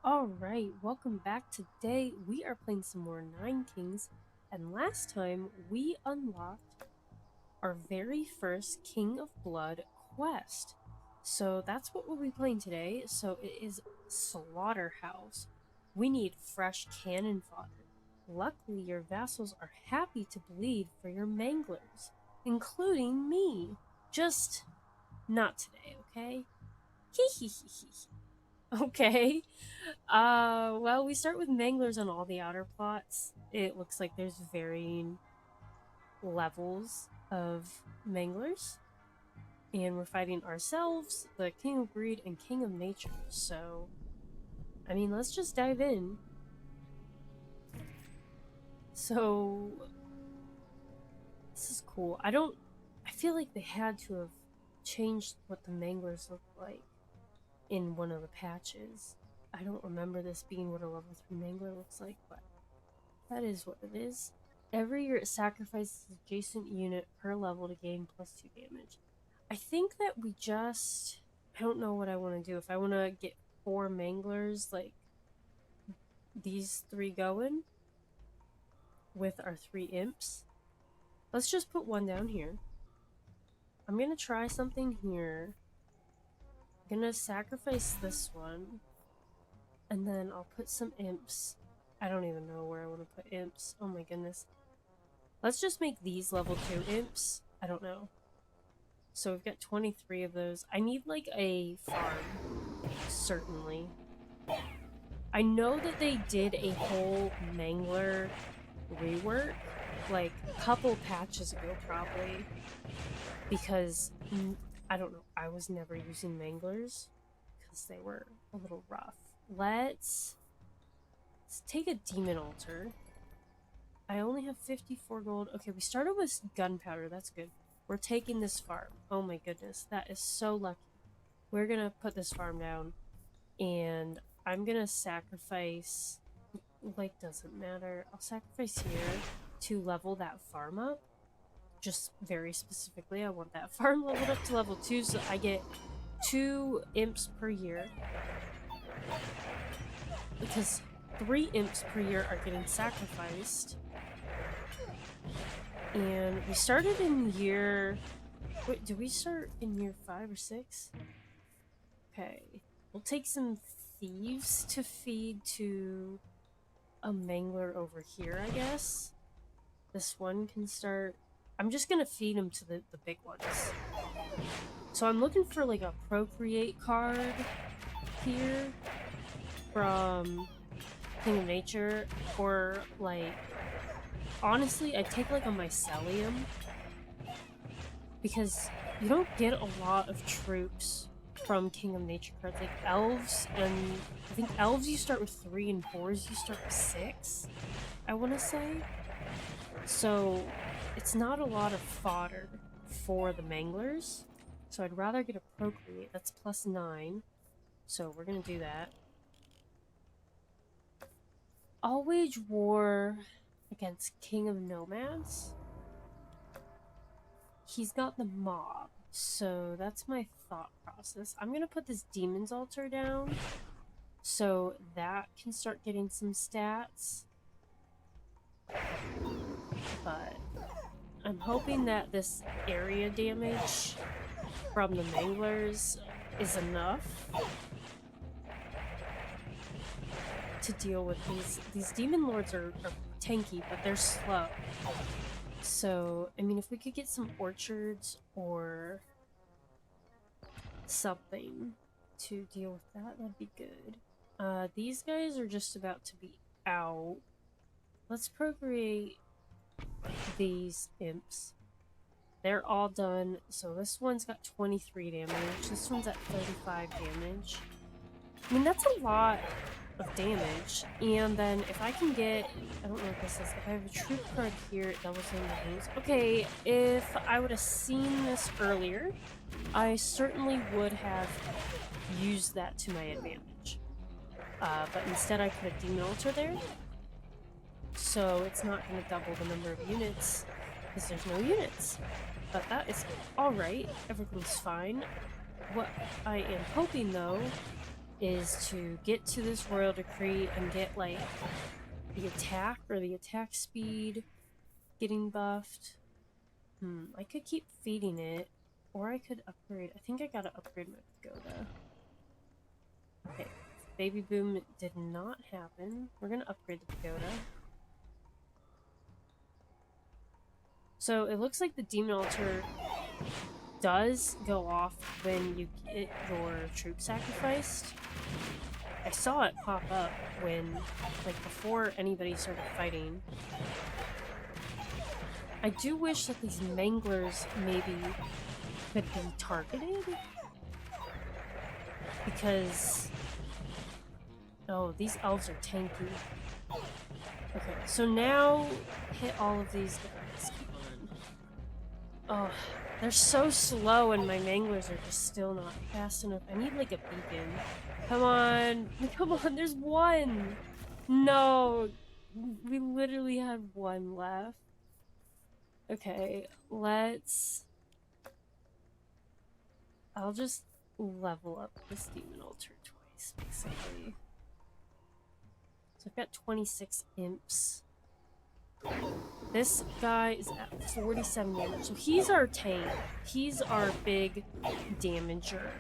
Alright, welcome back. Today we are playing some more Nine Kings, and last time we unlocked our very first King of Blood quest. So that's what we'll be playing today. So it is Slaughterhouse. We need fresh cannon fodder. Luckily, your vassals are happy to bleed for your manglers, including me. Just not today, okay? Hee hee hee hee. Okay. Well, we start with manglers on all the outer plots. It looks like there's varying levels of manglers. And we're fighting ourselves, the King of Greed and King of Nature. So, I mean, let's just dive in. So, this is cool. I feel like they had to have changed what the manglers look like in one of the patches. I don't remember this being what a level 3 mangler looks like, but that is what it is. Every year it sacrifices adjacent unit per level to gain +2 damage. I think that I don't know what I want to do. If I want to get 4 manglers, like these 3 going with our 3 imps. Let's just put one down here. I'm going to try something here. I'm going to sacrifice this one. And then I'll put some imps. I don't even know where I want to put imps. Oh my goodness. Let's just make these level 2 imps. I don't know. So we've got 23 of those. I need like a farm, certainly. I know that they did a whole mangler rework, like a couple patches ago probably, because I don't know, I was never using manglers because they were a little rough. Let's take a demon altar. I only have 54 gold. Okay, we started with gunpowder. That's good. We're taking this farm. Oh my goodness, that is so lucky. We're gonna put this farm down, and I'm gonna sacrifice, like, doesn't matter. I'll sacrifice here to level that farm up. Just very specifically, I want that farm leveled up to level 2 so I get 2 imps per year. Because 3 imps per year are getting sacrificed. And we started in year... Wait, did we start in year 5 or 6? Okay. We'll take some thieves to feed to a mangler over here, I guess. This one can start... I'm just gonna feed him to the big ones. So I'm looking for like a procreate card here from King of Nature, or like... Honestly, I'd take like a mycelium, because you don't get a lot of troops from King of Nature cards. Like elves, and I think elves you start with 3 and 4s you start with 6, I want to say. So it's not a lot of fodder for the manglers. So I'd rather get a procreate. That's +9. So we're gonna do that. I'll wage war against King of Nomads. He's got the mob, so that's my thought process. I'm gonna put this Demon's Altar down so that can start getting some stats. But I'm hoping that this area damage from the manglers is enough to deal with these demon lords are tanky, but they're slow. So, I mean, if we could get some orchards or something to deal with that, that'd be good. These guys are just about to be out. Let's procreate these imps. They're all done. So this one's got 23 damage. This one's at 35 damage. I mean, that's a lot of damage. And then if I can get... I don't know what this is. If I have a troop card here, it doubles damage. Okay, if I would have seen this earlier, I certainly would have used that to my advantage. But instead I put a Demon Altar there. So it's not going to double the number of units, because there's no units. But that is alright. Everything's fine. What I am hoping, though, is to get to this Royal Decree and get, like, the attack or the attack speed getting buffed. I could keep feeding it, or I could upgrade. I think I gotta upgrade my pagoda. Okay, baby boom did not happen. We're gonna upgrade the pagoda. So it looks like the demon altar does go off when you get your troop sacrificed. I saw it pop up when, like, before anybody started fighting. I do wish that these manglers maybe could be targeted. Because... oh, these elves are tanky. Okay, so now hit all of these guys. Come on. Oh, they're so slow and my manglers are just still not fast enough. I need, like, a beacon. Come on. Come on, there's one! No! We literally have one left. Okay, let's... I'll just level up this demon altar twice, basically. So I've got 26 imps. This guy is at 47 damage, so he's our tank. He's our big damager.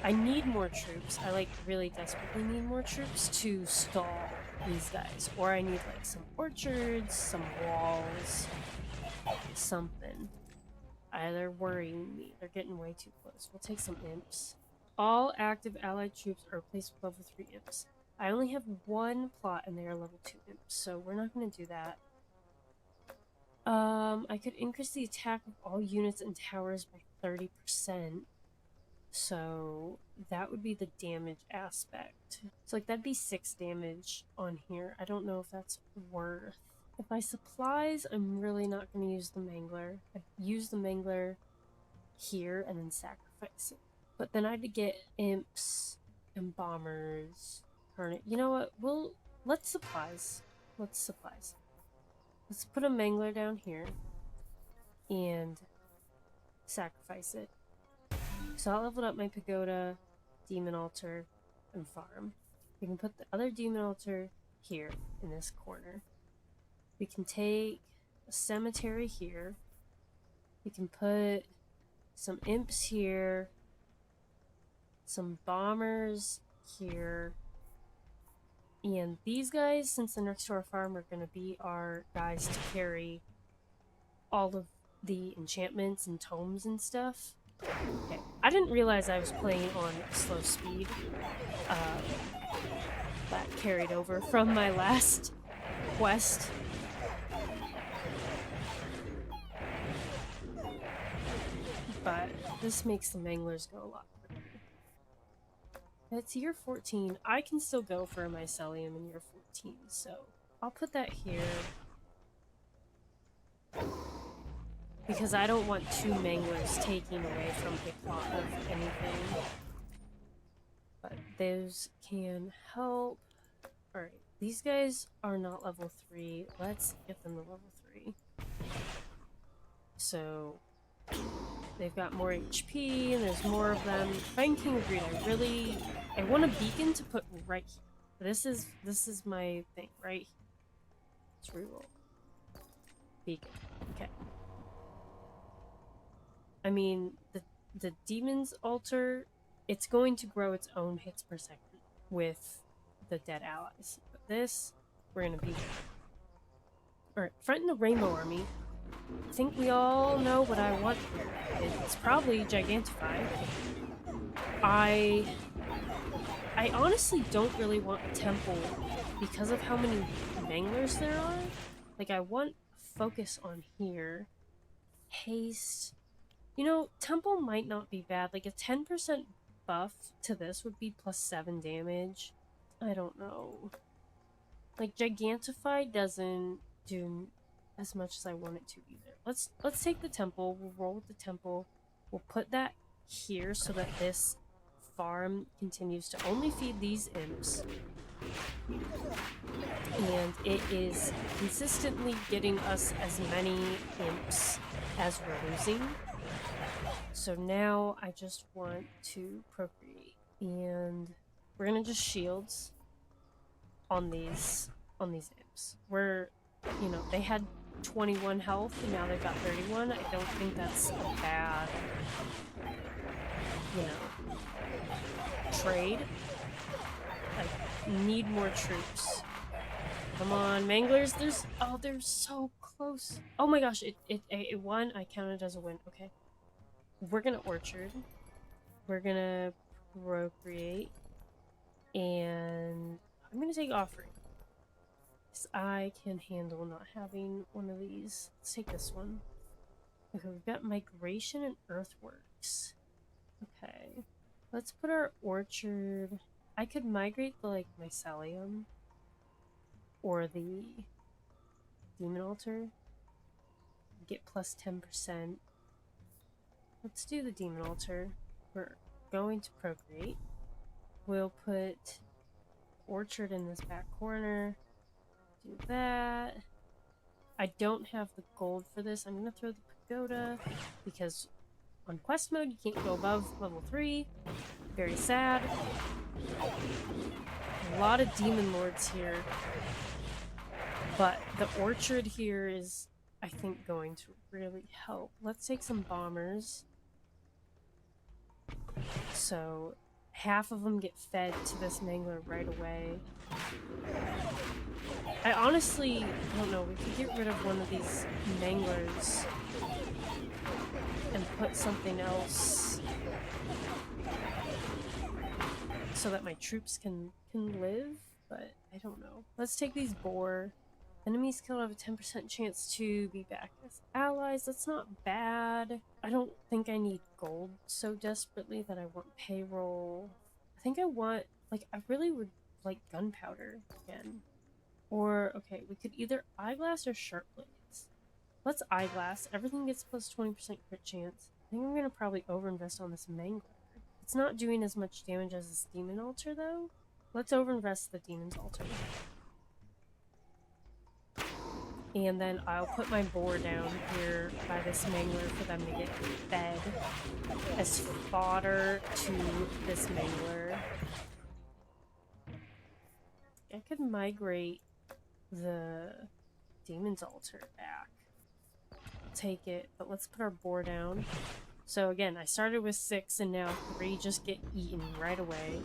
I need more troops. I, like, really desperately need more troops to stall these guys. Or I need, like, some orchards, some walls, something. They're worrying me. They're getting way too close. We'll take some imps. All active allied troops are replaced with level 3 imps. I only have one plot and they are level 2 imps, so we're not going to do that. I could increase the attack of all units and towers by 30%. So that would be the damage aspect. So, like, that'd be 6 damage on here. I don't know if that's worth. If I supplies, I'm really not going to use the mangler. I'd use the mangler here and then sacrifice it. But then I had to get imps and bombers. You know what? Let's supplies. Let's supplies. Let's put a mangler down here and sacrifice it. So I leveled up my pagoda, demon altar, and farm. We can put the other demon altar here in this corner. We can take a cemetery here. We can put some imps here, some bombers here. And these guys, since they're next to our farm, are going to be our guys to carry all of the enchantments and tomes and stuff. Okay, I didn't realize I was playing on slow speed. That carried over from my last quest. But this makes the manglers go a lot quicker. It's year 14. I can still go for a mycelium in year 14, so I'll put that here. Because I don't want 2 manglers taking away from a plot of anything. But those can help. Alright, these guys are not level 3. Let's get them to level 3. So they've got more HP, and there's more of them. Fighting King of Greed, I want a beacon to put right here. This is my thing, right? Let's reroll. Beacon. Okay. I mean, the Demon's Altar, it's going to grow its own hits per second with the dead allies. But this, we're gonna be... Alright, front in the Rainbow Army. I think we all know what I want here. It's probably Gigantify. I honestly don't really want a temple because of how many manglers there are. Like, I want focus on here. Haste. You know, temple might not be bad. Like, a 10% buff to this would be plus 7 damage. I don't know. Like, Gigantify doesn't do as much as I want it to either. Let's take the temple. We'll roll with the temple. We'll put that here so that this farm continues to only feed these imps. And it is consistently getting us as many imps as we're losing. So now I just want to procreate. And We're gonna just shields on these imps. We're, you know, they had 21 health and now they've got 31. I don't think that's a bad, you know, trade. I need more troops. Come on, Manglers. They're so close. Oh my gosh, it won. I counted as a win. Okay. We're gonna orchard. We're gonna procreate. And I'm gonna take offering. Because I can handle not having one of these. Let's take this one. Okay, we've got migration and earthworks. Okay. Let's put our orchard. I could migrate the like mycelium or the demon altar. Get plus 10%. Let's do the demon altar. We're going to procreate. We'll put orchard in this back corner. Do that. I don't have the gold for this. I'm gonna throw the pagoda because on quest mode you can't go above level 3. Very sad. A lot of demon lords here. But the orchard here is, I think, going to really help. Let's take some bombers. So half of them get fed to this mangler right away. I honestly don't know. We could get rid of one of these manglers and put something else so that my troops can live, but I don't know. Let's take these boar. Enemies killed have a 10% chance to be back as allies. That's not bad. I don't think I need gold so desperately that I want payroll. I think I want, like, I really would like gunpowder again. Or, okay, we could either eyeglass or sharp blades. Let's eyeglass. Everything gets plus 20% crit chance. I think I'm gonna probably overinvest on this mangler. It's not doing as much damage as this demon altar, though. Let's overinvest the demon's altar. And then I'll put my boar down here by this mangler for them to get fed as fodder to this mangler. I could migrate the demon's altar back. Take it, but let's put our boar down. So again, I started with 6 and now 3 just get eaten right away.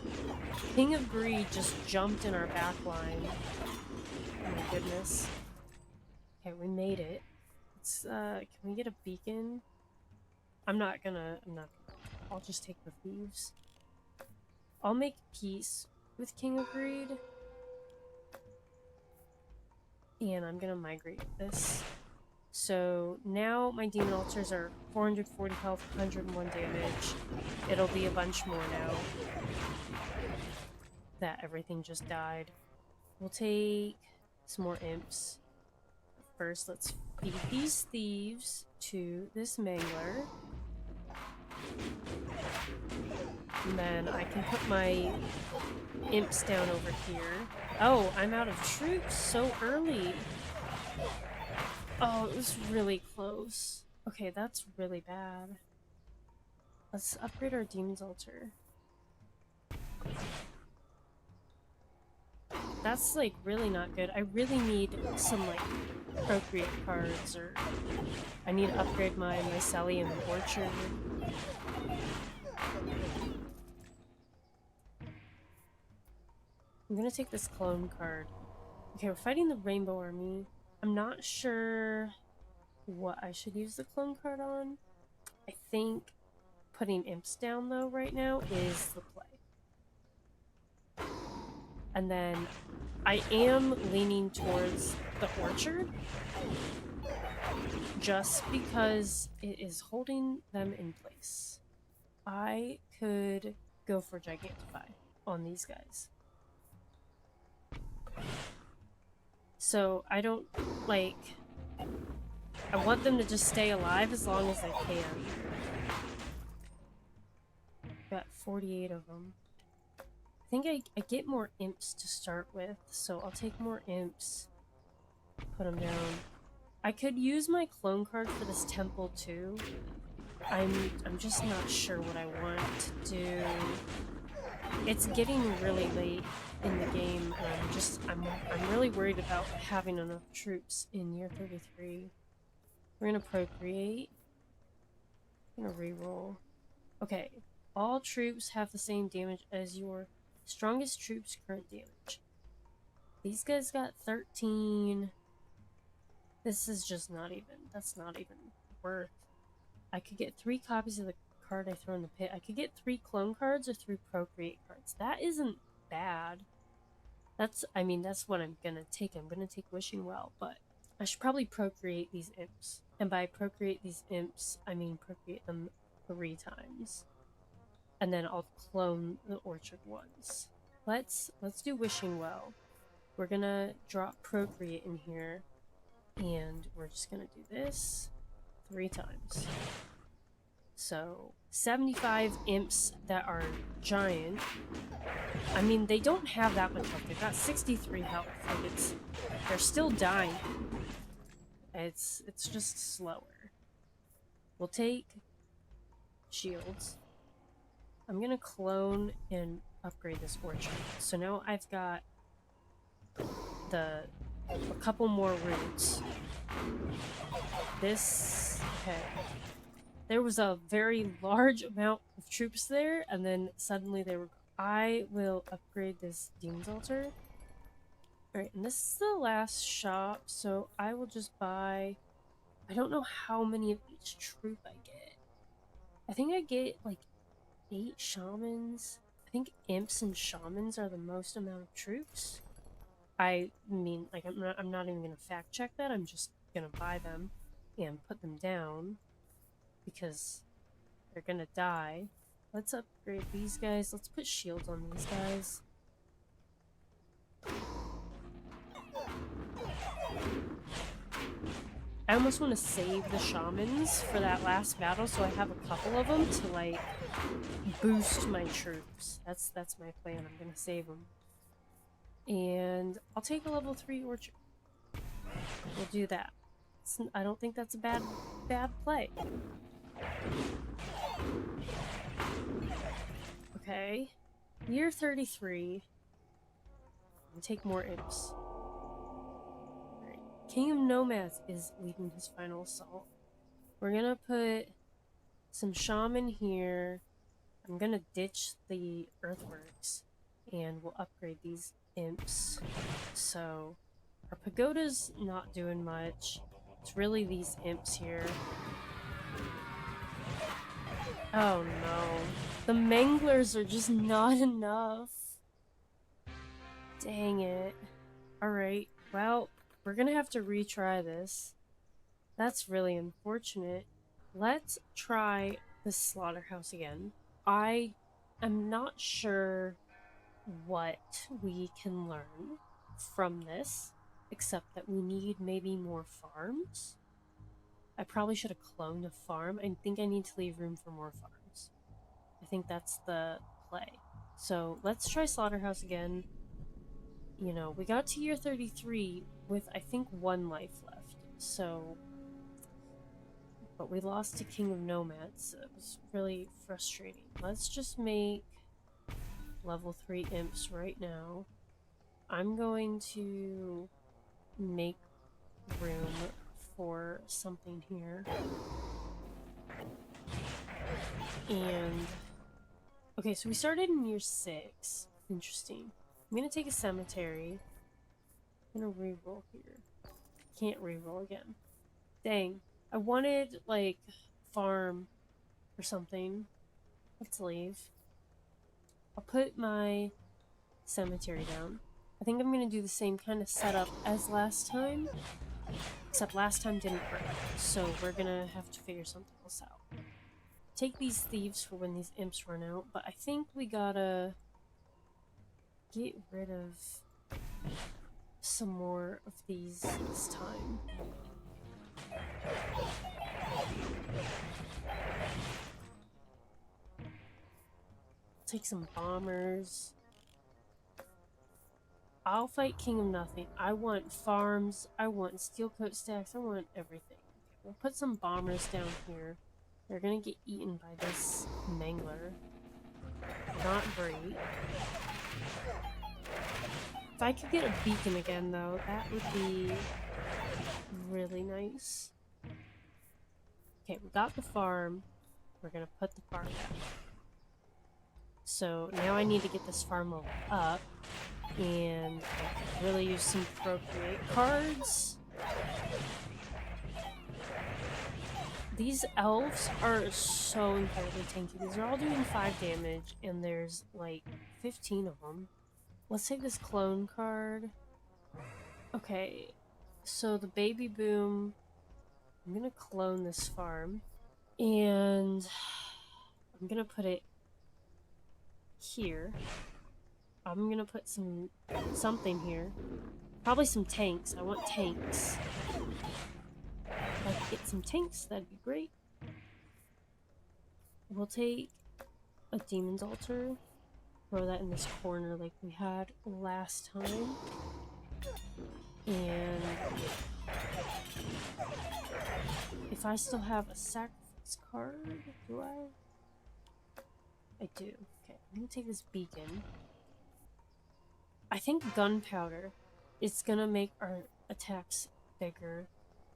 King of Greed just jumped in our back line. Oh my goodness. Okay, we made it. Let's, can we get a beacon? I'm not gonna, I'll just take the thieves. I'll make peace with King of Greed. And I'm gonna migrate this. So now my demon altars are 440 health, 101 damage. It'll be a bunch more now that everything just died. We'll take some more imps. First, let's feed these thieves to this mangler. And then I can put my imps down over here. Oh, I'm out of troops so early. Oh, it was really close. Okay, that's really bad. Let's upgrade our demon's altar. That's like really not good. I really need some like procreate cards, or I need to upgrade my mycelium orchard. I'm gonna take this clone card. Okay, we're fighting the Rainbow Army. I'm not sure what I should use the clone card on. I think putting imps down though right now is the play. And then I am leaning towards the orchard just because it is holding them in place. I could go for Gigantify on these guys. So I don't, like, I want them to just stay alive as long as I can. Got 48 of them. I think I get more imps to start with, so I'll take more imps, put them down. I could use my clone card for this temple too. I'm just not sure what I want to do. It's getting really late in the game, and I'm really worried about having enough troops in year 33. We're gonna procreate. I'm gonna reroll. Okay, all troops have the same damage as your strongest troops' current damage. These guys got 13. This is just not even. That's not even worth. I could get 3 copies of the card I throw in the pit. I could get 3 clone cards or 3 procreate cards. That isn't bad. I mean, that's what I'm gonna take. I'm gonna take Wishing Well, but I should probably procreate these imps. And by procreate these imps, I mean procreate them 3 times. And then I'll clone the orchard ones. Let's do Wishing Well. We're gonna drop procreate in here, and we're just gonna do this 3 times. So 75 imps that are giant. I mean, they don't have that much health. They've got 63 health. Like they're still dying. It's just slower. We'll take shields. I'm gonna clone and upgrade this orchard. So now I've got a couple more roots. Okay. There was a very large amount of troops there, and then suddenly they were. I will upgrade this Demon's Altar. Alright, and this is the last shop, so I will just buy. I don't know how many of each troop I get. I think I get like 8 shamans. I think imps and shamans are the most amount of troops. I mean, like, I'm not even gonna fact check that. I'm just gonna buy them and put them down because they're gonna die. Let's upgrade these guys. Let's put shields on these guys. I almost want to save the shamans for that last battle, so I have a couple of them to like boost my troops. That's my plan. I'm gonna save them, and I'll take a level 3 orchard. We'll do that. I don't think that's a bad play. Okay, year 33. I'll take more imps. King of Nomads is leading his final assault. We're gonna put some shaman here. I'm gonna ditch the earthworks and we'll upgrade these imps. So our pagoda's not doing much. It's really these imps here. Oh no. The manglers are just not enough. Dang it. Alright, well, we're gonna have to retry this. That's really unfortunate. Let's try the slaughterhouse again. I am not sure what we can learn from this, except that we need maybe more farms. I probably should have cloned a farm. I think I need to leave room for more farms. I think that's the play. So let's try slaughterhouse again. You know, we got to year 33 with, I think, 1 life left. So, but we lost to King of Nomads. It was really frustrating. Let's just make level 3 imps right now. I'm going to make room for something here. And, okay, so we started in year 6. Interesting. I'm gonna take a cemetery. I'm gonna reroll here. Can't reroll again. Dang. I wanted, like, farm or something. Let's leave. I'll put my cemetery down. I think I'm gonna do the same kind of setup as last time. Except last time didn't work. So we're gonna have to figure something else out. Take these thieves for when these imps run out, but I think we gotta get rid of some more of these this time. Take some bombers. I'll fight King of Nothing. I want farms, I want steel coat stacks, I want everything. We'll put some bombers down here. They're gonna get eaten by this mangler. Not great. If I could get a beacon again, though, that would be really nice. Okay, we got the farm. We're gonna put the farm down. So now I need to get this farm level up, and I could really use some procreate cards. These elves are so incredibly tanky. These are all doing 5 damage, and there's like 15 of them. Let's take this clone card. Okay, so the baby boom. I'm gonna clone this farm, and I'm gonna put it here. I'm gonna put something here. Probably some tanks. I want tanks. If I could get some tanks, that'd be great. We'll take a Demon's Altar. Throw that in this corner like we had last time. And if I still have a sacrifice card, do I? I do. Okay, I'm gonna take this beacon. I think gunpowder is gonna make our attacks bigger.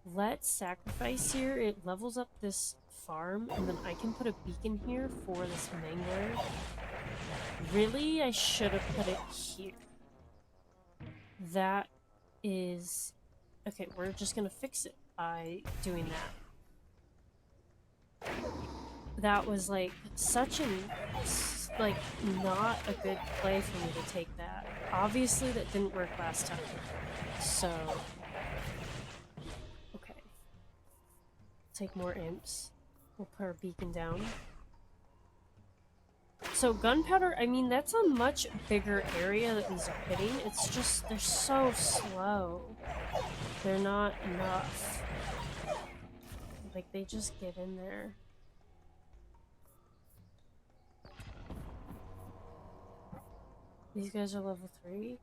Let's sacrifice here. It levels up this farm, and then I can put a beacon here for this mangler. Really, I should have put it here. That is... Okay, we're just gonna fix it by doing that. That was like such an... like, not a good play for me to take that. Obviously that didn't work last time. So... okay. Take more imps. We'll put our beacon down. So gunpowder, I mean, that's a much bigger area that these are hitting. It's just, they're so slow. They're not enough. Like, they just get in there. These guys are level 3.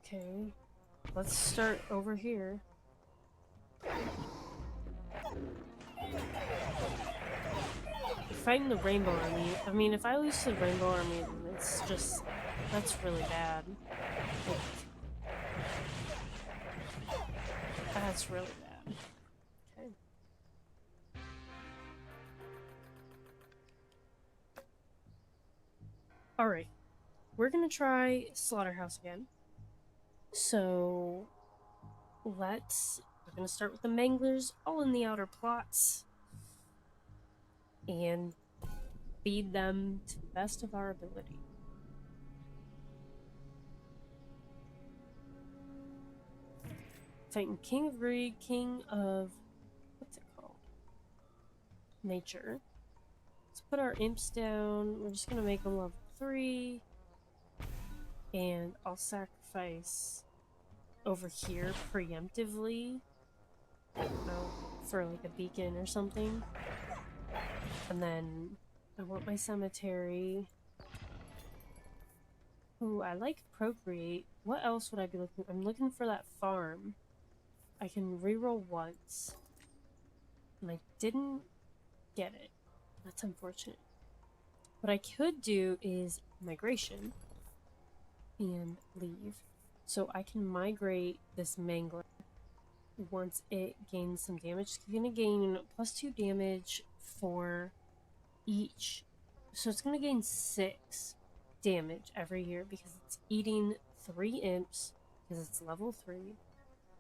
Okay. Let's start over here. Fighting the Rainbow Army. I mean, if I lose to the Rainbow Army, then it's just... that's really bad. Like, that's really bad. Okay. Alright. We're gonna try Slaughterhouse again. So... we're gonna start with the Manglers, all in the outer plots. And feed them to the best of our ability. Fighting King of Greed, King of... what's it called? Nature. Let's put our imps down. We're just gonna make them level 3. And I'll sacrifice over here preemptively. I don't know, for like a beacon or something. And then I want my cemetery. Ooh, I like procreate. What else would I be looking for? I'm looking for that farm. I can reroll once. And I didn't get it. That's unfortunate. What I could do is migration. And leave. So I can migrate this mangler. Once it gains some damage, it's going to gain +2 damage for each. So it's going to gain 6 damage every year because it's eating 3 imps because it's level 3.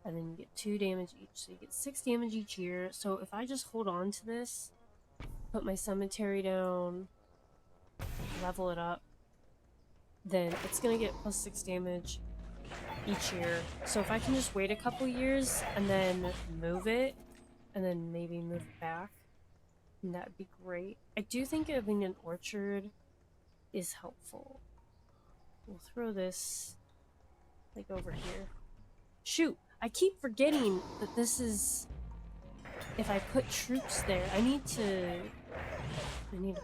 And then you get 2 damage each. So you get 6 damage each year. So if I just hold on to this, put my cemetery down, level it up, then it's going to get +6 damage each year. So if I can just wait a couple years and then move it, and then maybe move it back, that'd be great. I do think having an orchard is helpful. We'll throw this like over here. Shoot! I keep forgetting that this is... if I put troops there, I need to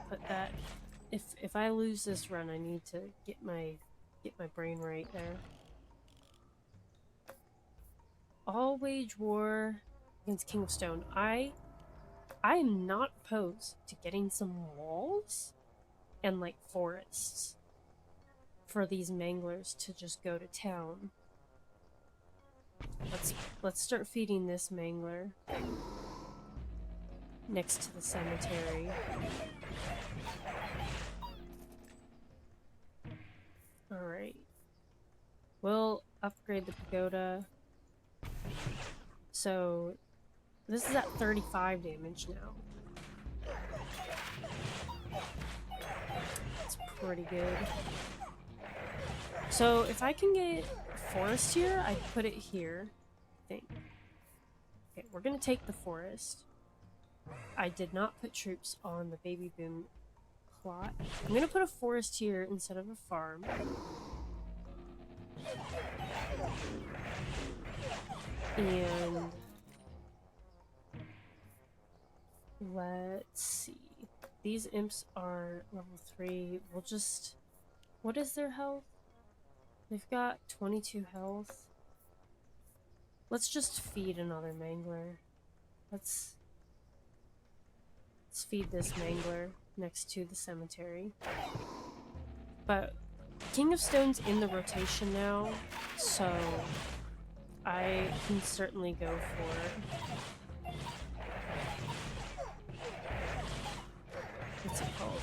put that... If I lose this run, I need to get my brain right there. All wage war against King of Stone. I am not opposed to getting some walls. and like forests for these manglers to just go to town. Let's start feeding this mangler next to the cemetery. Alright. We'll upgrade the pagoda. So this is at 35 damage now. It's pretty good. So if I can get forest here, I'd put it here, I think. Okay, we're gonna take the forest. I did not put troops on the baby boom plot. I'm gonna put a forest here instead of a farm. And let's see. These imps are level 3. We'll just... What is their health? They've got 22 health. Let's just feed another mangler. Let's feed this mangler next to the cemetery. But King of Stone's in the rotation now, so I can certainly go for... What's it called?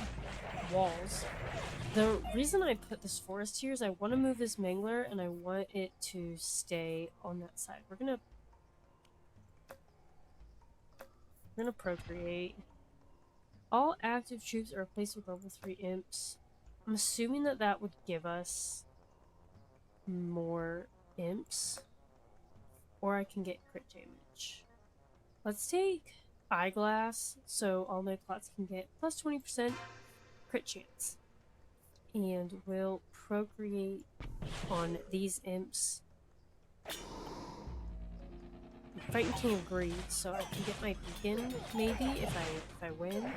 Walls. The reason I put this forest here is I want to move this mangler and I want it to stay on that side. We're gonna procreate. All active troops are replaced with level 3 imps. I'm assuming that that would give us more imps. Or I can get crit damage. Let's take Eyeglass, so all my plots can get plus 20% crit chance. And we'll procreate on these imps. I'm fighting King of Greed, so I can get my beacon, maybe, if I win.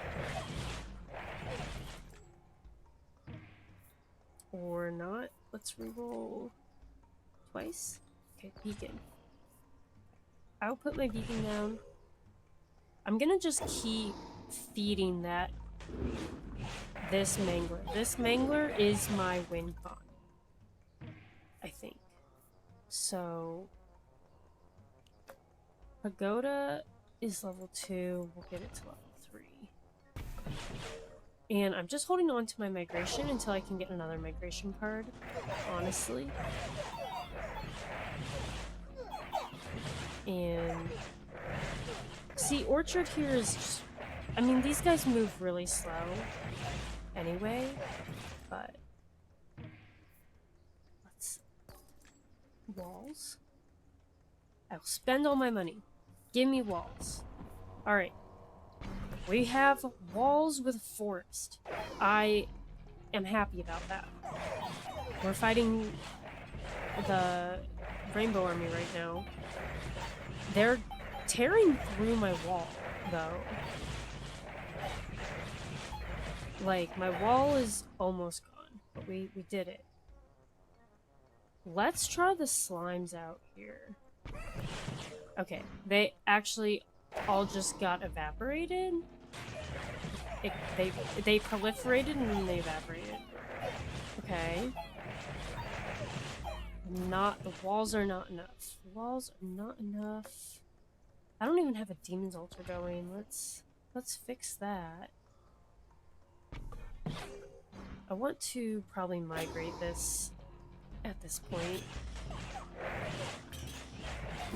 Or not. Let's reroll twice. Okay, beacon. I'll put my beacon down. I'm gonna just keep feeding that this mangler. This mangler is my win con, I think. So Pagoda is level 2. We'll get it to level 3. And I'm just holding on to my migration until I can get another migration card, honestly. And see, Orchard here is just... I mean, these guys move really slow anyway, but... Let's... Walls? I'll spend all my money. Give me walls. Alright. We have walls with forest. I am happy about that. We're fighting the Rainbow Army right now. They're tearing through my wall, though. Like, my wall is almost gone, but we did it. Let's try the slimes out here. Okay, they actually all just got evaporated. They proliferated and then they evaporated. Okay. The walls are not enough. The walls are not enough. I don't even have a Demon's Altar going. Let's fix that. I want to probably migrate this at this point.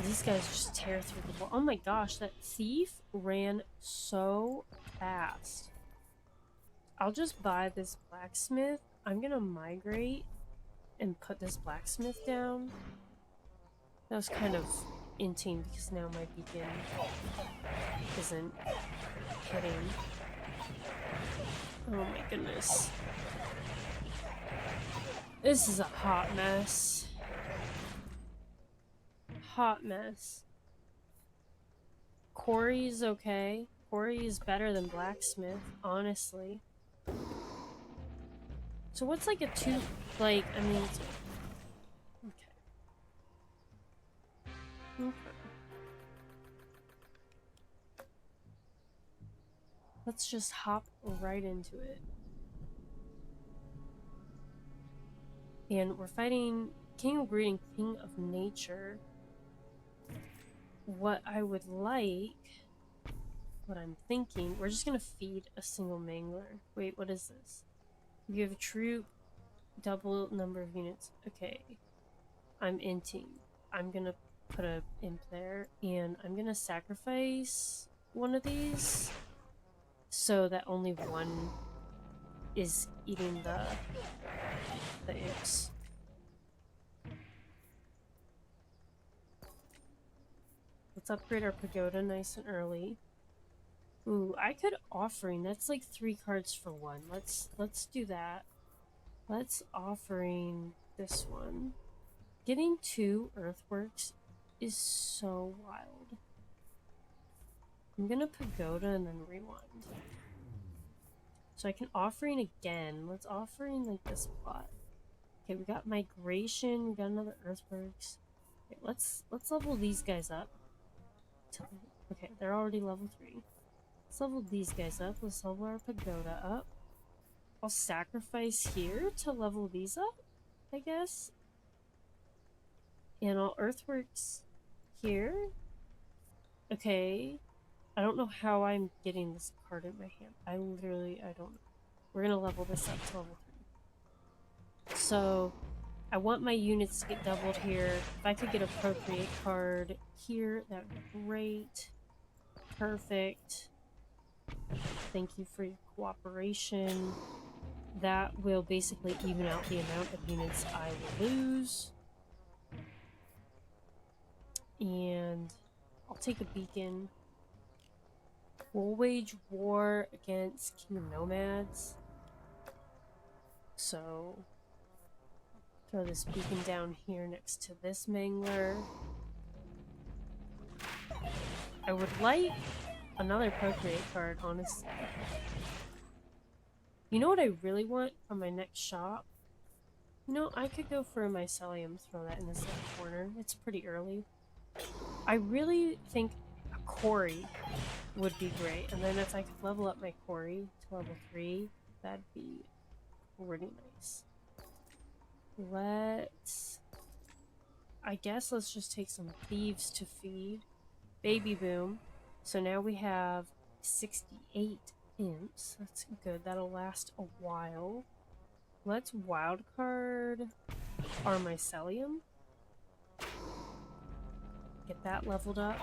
These guys just tear through the wall. Oh my gosh, that thief ran so fast. I'll just buy this blacksmith. I'm gonna migrate and put this blacksmith down. That was kind of inting because now my beacon isn't hitting. Oh my goodness. This is a hot mess. Hot mess. Quarry's okay. Quarry is better than blacksmith, honestly. So what's like a two, like, I mean, it's, okay. Let's just hop right into it. And we're fighting King of Greed and King of Nature. What I would like, what I'm thinking, we're just gonna feed a single Mangler. Wait, what is this? You have a troop, double number of units. Okay. I'm inting. I'm gonna put a imp there, and I'm gonna sacrifice one of these so that only one is eating the imps. Let's upgrade our pagoda nice and early. Ooh, I could offering. That's like 3 cards for 1. Let's do that. Let's offering this one. Getting 2 earthworks is so wild. I'm gonna pagoda and then rewind. So I can offering again. Let's offering like this plot. Okay, we got migration, we got another earthworks. Okay, let's level these guys up. Okay, they're already level 3. Let's level these guys up. Let's level our pagoda up. I'll sacrifice here to level these up, I guess. And I'll earthworks here. Okay. I don't know how I'm getting this card in my hand. I don't know. We're gonna level this up to level 3. So, I want my units to get doubled here. If I could get a procreate card here, that would be great. Perfect. Thank you for your cooperation. That will basically even out the amount of units I will lose. And I'll take a beacon. We'll wage war against King of Nomads. So, throw this beacon down here next to this Mangler. I would like another procreate card, honestly. You know what I really want from my next shop? You know, I could go for a mycelium, throw that in this little corner. It's pretty early. I really think a quarry would be great. And then if I could level up my quarry to level 3, that'd be pretty nice. I guess let's just take some thieves to feed. Baby boom. So now we have 68 imps. That's good. That'll last a while. Let's wildcard our mycelium. Get that leveled up.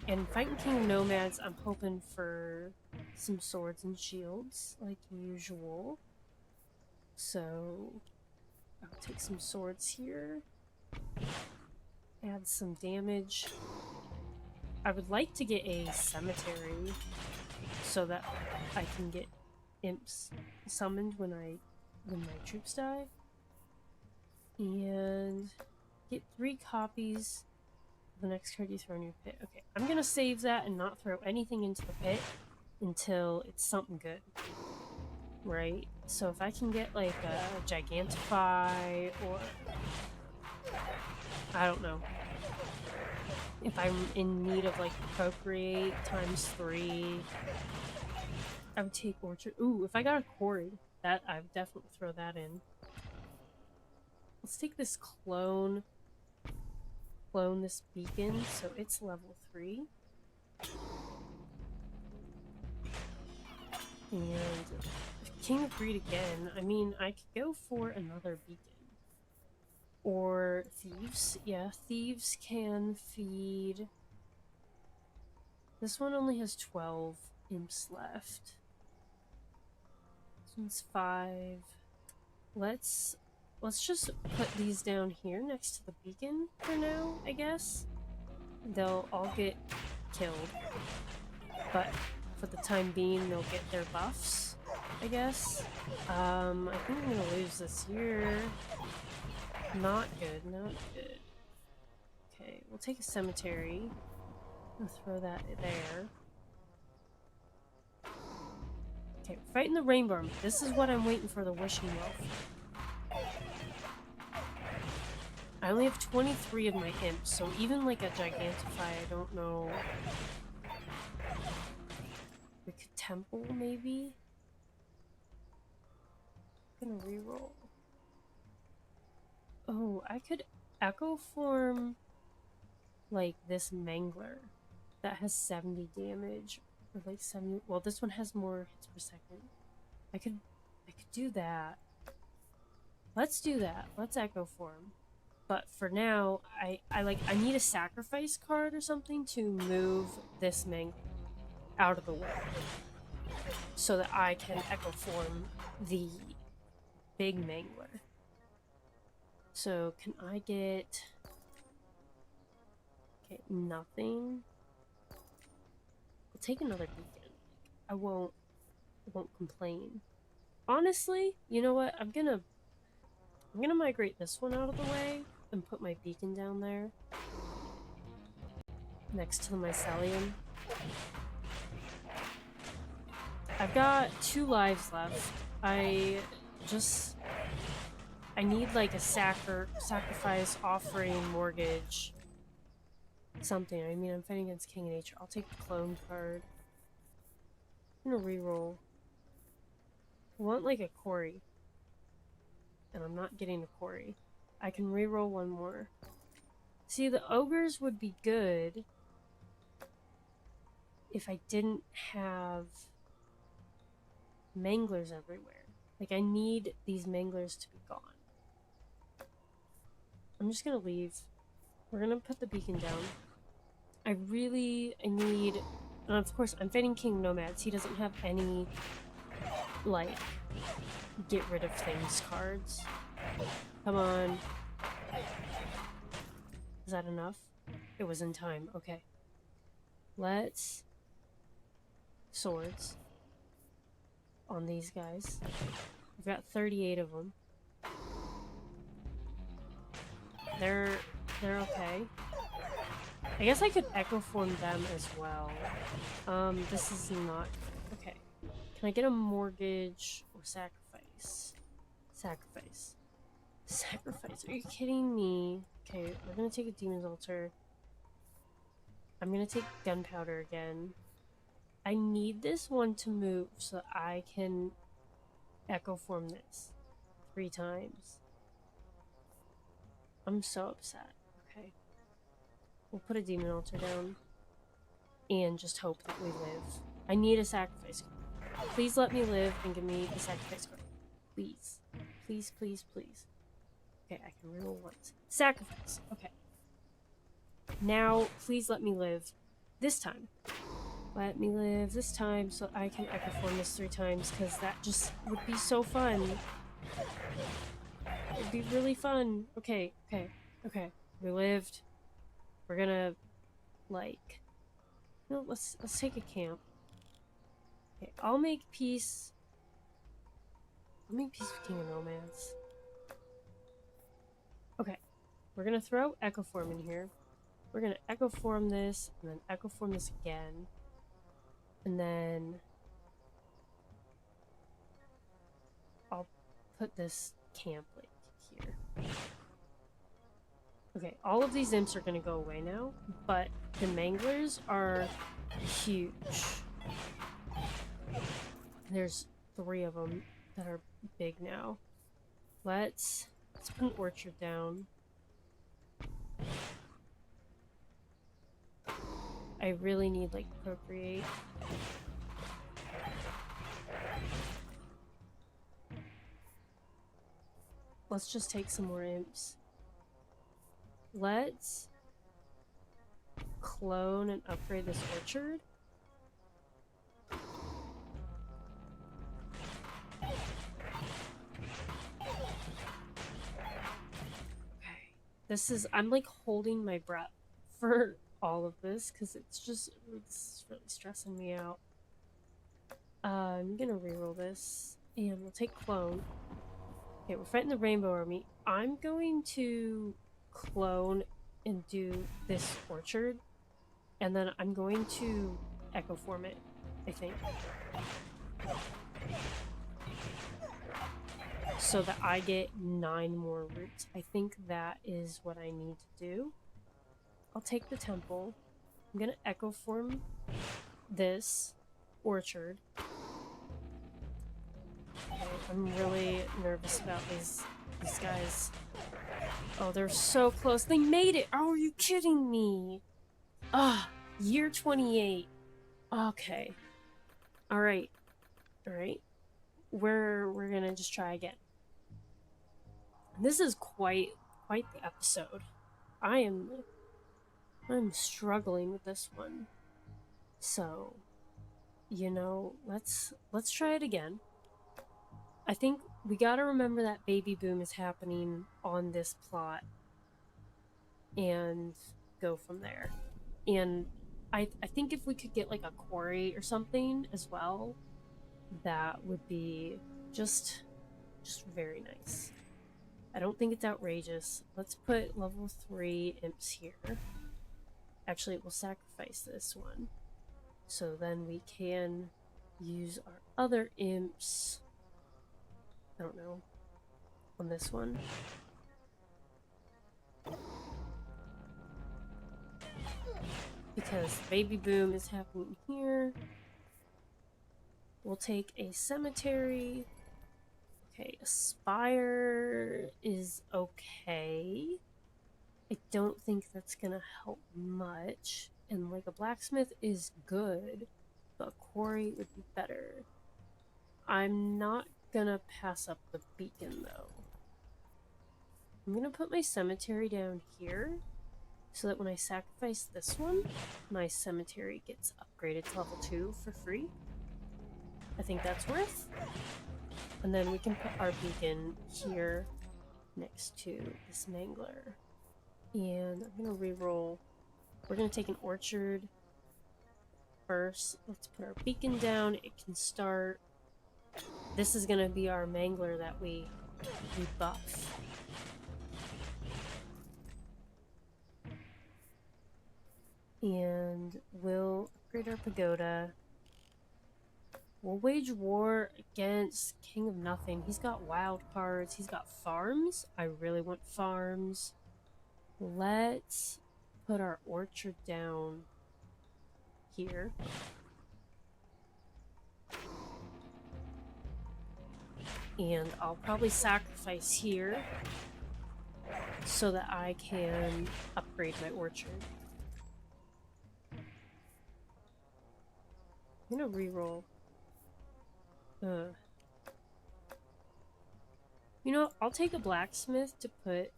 And fighting King of Nomads, I'm hoping for some swords and shields, like usual. So, I'll take some swords here. Add some damage. I would like to get a cemetery so that I can get imps summoned when my troops die. And get 3 copies of the next card you throw in your pit. Okay, I'm gonna save that and not throw anything into the pit until it's something good. Right? So if I can get like a Gigantify or I don't know. If I'm in need of like procreate times 3, I would take orchard. Ooh, if I got a quarry, that I would definitely throw that in. Let's take this clone this beacon, so it's level 3. And King of Greed again. I mean, I could go for another beacon. Or thieves. Yeah, thieves can feed. This one only has 12 imps left. This one's 5. Let's just put these down here next to the beacon for now, I guess. They'll all get killed. But for the time being, they'll get their buffs, I guess. I think I'm gonna lose this here. Not good, not good. Okay, we'll take a cemetery. I'll throw that there. Okay, we're fighting the Rainbow Army. This is what I'm waiting for, the Wishing Well. I only have 23 of my imps, so even like a Gigantify, I don't know. We could temple, maybe? gonna reroll. Oh, I could echo form like this Mangler that has 70 damage, or like 70. Well, this one has more hits per second. I could do that. Let's do that. Let's echo form. But for now, I need a sacrifice card or something to move this Mangler out of the way, so that I can echo form the big Mangler. So can I get... Okay, nothing. I'll take another beacon. I won't complain. Honestly, you know what? I'm gonna migrate this one out of the way and put my beacon down there next to the mycelium. I've got 2 lives left. I need like a sacrifice, offering, mortgage, something. I mean, I'm fighting against King of Nature. I'll take the clone card. I'm gonna reroll. I want like a Quarry, and I'm not getting a Quarry. I can reroll one more. See, the ogres would be good if I didn't have manglers everywhere. Like, I need these manglers to be gone. I'm just gonna leave. We're gonna put the beacon down. I need... And of course, I'm fighting King Nomads. He doesn't have any, like, get rid of things cards. Come on. Is that enough? It was in time. Okay. Let's... Swords. On these guys. I've got 38 of them. They're okay. I guess I could echo form them as well. This is not... Okay. Can I get a mortgage or sacrifice? Sacrifice. Sacrifice. Are you kidding me? Okay, we're gonna take a Demon's Altar. I'm gonna take Gunpowder again. I need this one to move so that I can echo form this 3 times. I'm so upset. Okay. We'll put a Demon Altar down and just hope that we live. I need a sacrifice card. Please let me live and give me a sacrifice card. Please. Please, please, please. Okay, I can reroll once. Sacrifice. Okay. Now, please let me live this time. Let me live this time so I can echo form this 3 times, because that just would be so fun. It'd be really fun. Okay, okay, okay. We lived. We're gonna, like... No, let's take a camp. Okay, I'll make peace. I'll make peace with King of Nomads. Okay. We're gonna throw Echo Form in here. We're gonna Echo Form this, and then Echo Form this again. And then... I'll put this camp, like, here. Okay, all of these imps are gonna go away now, but the manglers are huge. There's 3 of them that are big now. Let's put an orchard down. I really need, like, procreate. Let's just take some more imps. Let's clone and upgrade this orchard. Okay. This is... I'm like holding my breath for all of this because it's really stressing me out. I'm gonna reroll this and we'll take clone. Okay, we're fighting the Rainbow Army. I'm going to clone and do this orchard, and then I'm going to echo form it, I think, so that I get 9 more roots. I think that is what I need to do. I'll take the temple. I'm gonna echo form this orchard. Okay, I'm really nervous about these guys. Oh, they're so close. They made it! Oh, are you kidding me? Ah, year 28. Okay. Alright. Alright. We're gonna just try again. This is quite the episode. I'm struggling with this one. So, you know, let's try it again. I think we gotta remember that baby boom is happening on this plot and go from there. And I think if we could get like a quarry or something as well, that would be just very nice. I don't think it's outrageous. Let's put level 3 imps here. Actually, we'll sacrifice this one. So then we can use our other imps, I don't know, on this one. Because baby boom is happening here. We'll take a cemetery. Okay, a spire is okay. I don't think that's gonna help much. And like a blacksmith is good, but a quarry would be better. I'm not gonna pass up the beacon though. I'm gonna put my cemetery down here so that when I sacrifice this one, my cemetery gets upgraded to level 2 for free. I think that's worth. And then we can put our beacon here next to this mangler. And I'm gonna reroll. We're gonna take an orchard first. Let's put our beacon down. It can start. This is gonna be our mangler that we buff. And we'll upgrade our pagoda. We'll wage war against King of Nothing. He's got wild cards. He's got farms. I really want farms. Let's put our orchard down here. And I'll probably sacrifice here so that I can upgrade my orchard. I'm gonna reroll. You know, I'll take a blacksmith to put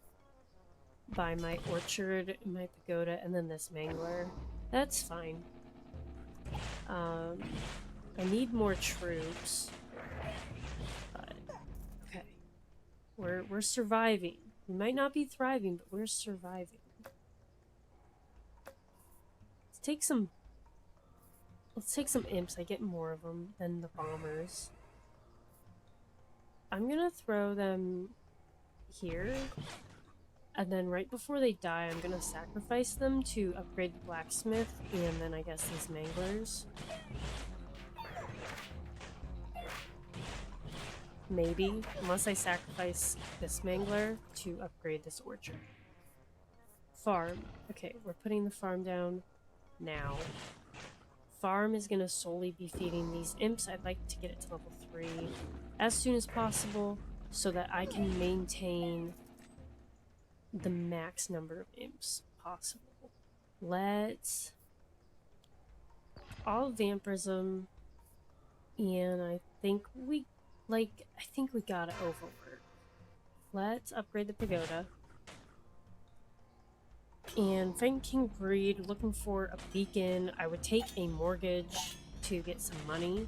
by my orchard, my pagoda, and then this mangler. That's fine. I need more troops. But okay. We're surviving. We might not be thriving, but we're surviving. Let's take some imps. I get more of them than the bombers. I'm gonna throw them here. And then right before they die, I'm gonna sacrifice them to upgrade the blacksmith, and then I guess these manglers. Maybe, unless I sacrifice this mangler to upgrade this orchard. Farm. Okay, we're putting the farm down now. Farm is gonna solely be feeding these imps. I'd like to get it to level 3 as soon as possible so that I can maintain the max number of imps possible. Let's all vampirism, and I think we gotta overwork. Let's upgrade the pagoda. And Frank King Breed, looking for a beacon. I would take a mortgage to get some money.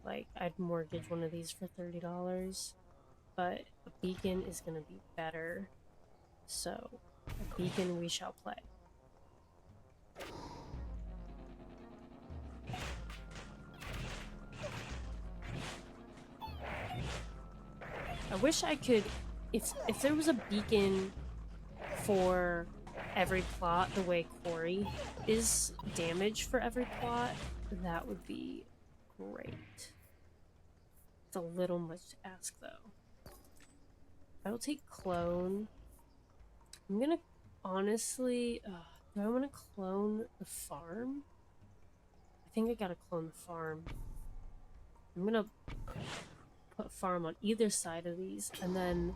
Like, I'd mortgage one of these for $30. But a beacon is going to be better. So, a beacon we shall play. I wish I could, if there was a beacon for every plot the way Quarry is damage for every plot, that would be great. It's a little much to ask though. I will take clone. I'm gonna honestly, do I want to clone the farm? I think I gotta clone the farm. I'm gonna put a farm on either side of these, and then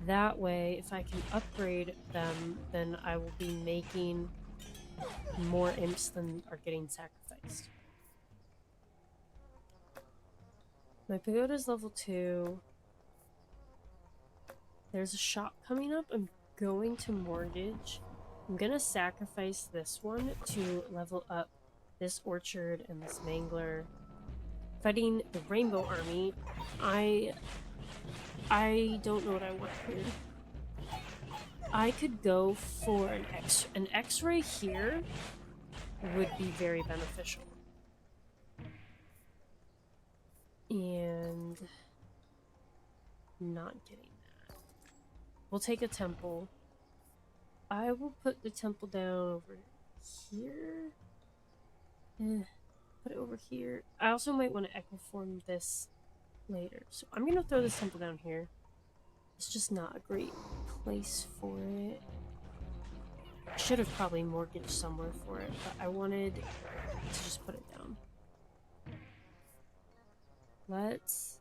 that way, if I can upgrade them, then I will be making more imps than are getting sacrificed. My pagoda's level 2. There's a shop coming up. I'm going to mortgage. I'm gonna sacrifice this one to level up this orchard and this mangler. Fighting the Rainbow Army, I don't know what I want here. I could go for an X-ray here would be very beneficial. And not getting that. We'll take a temple. I will put the temple down over here. Put it over here. I also might want to equiform this later. So I'm gonna throw this temple down here. It's just not a great place for it. I should have probably mortgaged somewhere for it, but I wanted to just put it down. Let's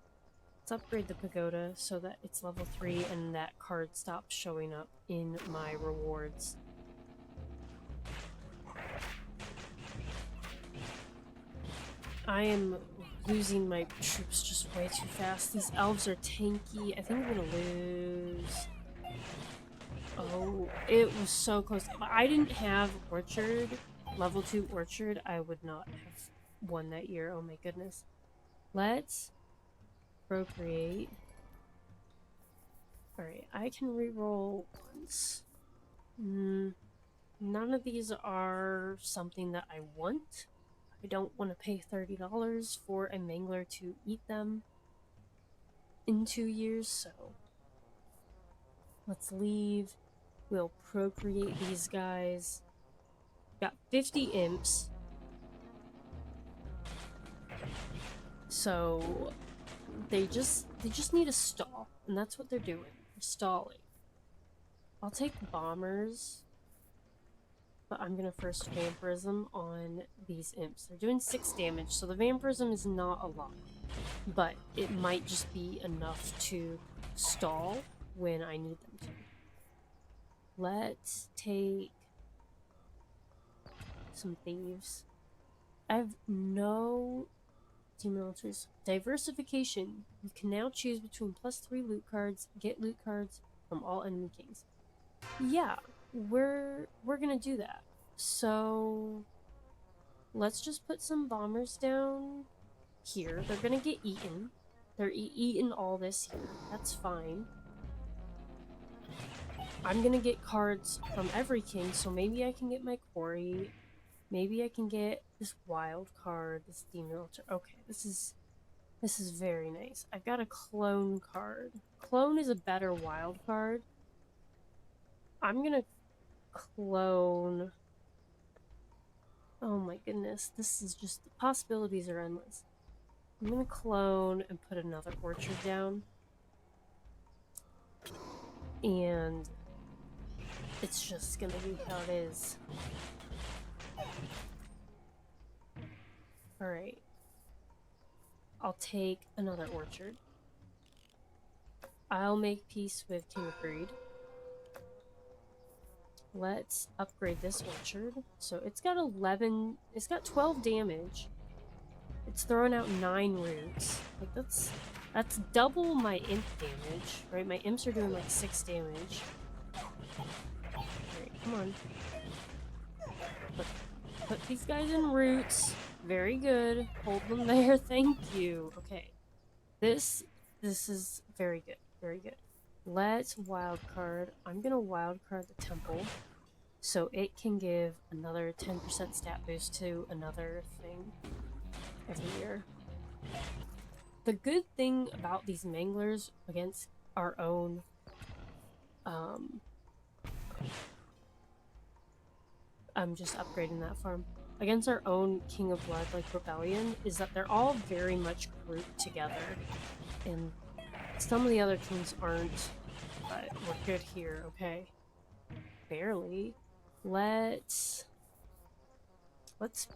upgrade the pagoda so that it's level 3 and that card stops showing up in my rewards. I am losing my troops just way too fast. These elves are tanky. I think I'm gonna lose. Oh, it was so close. If I didn't have orchard, level 2 orchard, I would not have won that year. Oh my goodness. Let's procreate. Alright, I can reroll once. None of these are something that I want. I don't want to pay $30 for a mangler to eat them in 2 years, so let's leave. We'll procreate these guys. Got 50 imps. So they just need a stall, and that's what they're doing. They're stalling. I'll take bombers, but I'm gonna first vampirism on these imps. They're doing 6 damage, so the vampirism is not a lot, but it might just be enough to stall when I need them to. Let's take some thieves. I have no demon altars. Diversification. You can now choose between +3 loot cards, get loot cards from all enemy kings. Yeah, we're gonna do that. So let's just put some bombers down here. They're gonna get eaten. They're eating all this here. That's fine. I'm gonna get cards from every king, so maybe I can get my quarry. Maybe I can get this wild card, this demon altar. Okay, this is very nice. I've got a clone card. Clone is a better wild card. I'm gonna clone. Oh my goodness, this is just, the possibilities are endless. I'm gonna clone and put another orchard down. And it's just gonna be how it is. Alright. I'll take another orchard. I'll make peace with King of Greed. Let's upgrade this orchard. So it's got 12 damage. It's throwing out 9 roots. Like that's double my imp damage, right? My imps are doing like 6 damage. Alright, come on. Put these guys in roots. Very good. Hold them there. Thank you. Okay. This is very good. Very good. Let's wildcard. I'm gonna wildcard the temple so it can give another 10% stat boost to another thing every year. The good thing about these manglers against our own I'm just upgrading that farm. Against our own King of Blood, like Rebellion, is that they're all very much grouped together. And some of the other kings aren't, but we're good here, okay? Barely. Let's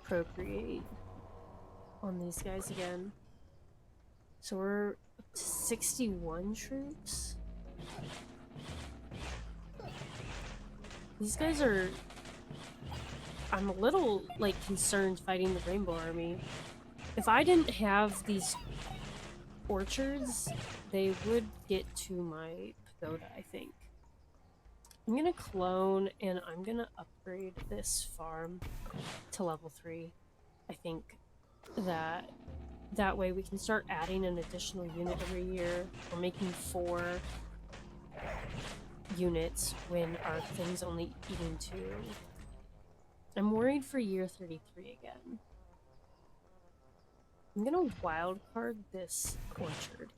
procreate on these guys again. So we're up to 61 troops. These guys are... I'm a little, like, concerned fighting the Rainbow Army. If I didn't have these orchards, they would get to my pagoda, I think. I'm gonna clone, and I'm gonna upgrade this farm to level 3. I think that way we can start adding an additional unit every year. We're making 4 units when our thing's only eating 2. I'm worried for year 33 again. I'm gonna wildcard this orchard.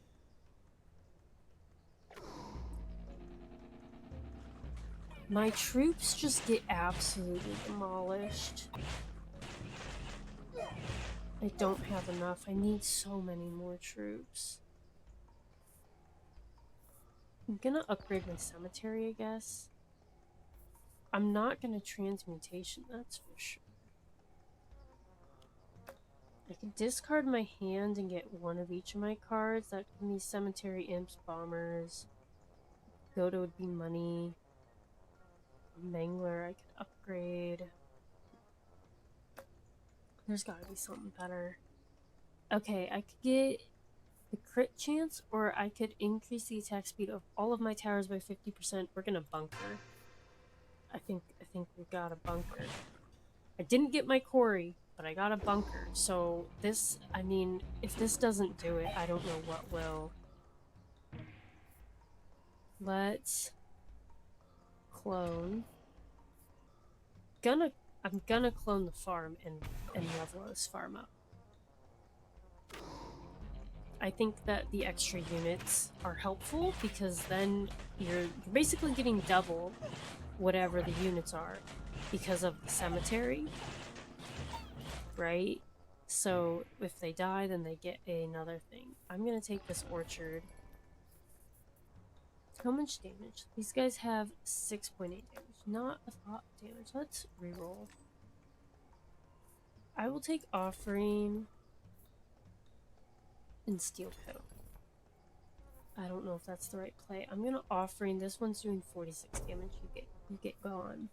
My troops just get absolutely demolished. I don't have enough. I need so many more troops. I'm gonna upgrade my cemetery, I guess. I'm not gonna transmutation, that's for sure. I could discard my hand and get one of each of my cards. That could be cemetery, imps, bombers. Goda would be money. Mangler I could upgrade. There's gotta be something better. Okay, I could get the crit chance, or I could increase the attack speed of all of my towers by 50%. We're gonna bunker. I think we got a bunker. I didn't get my quarry, but I got a bunker. So this, I mean, if this doesn't do it, I don't know what will. Let's clone. I'm gonna clone the farm and level this farm up. I think that the extra units are helpful because then you're basically getting double whatever the units are because of the cemetery, right? So if they die, then they get another thing. I'm gonna take this orchard. How much damage? These guys have 6.8 damage. Not a lot of damage. Let's reroll. I will take Offering and Steel Coat. I don't know if that's the right play. I'm gonna Offering. This one's doing 46 damage. You get gone.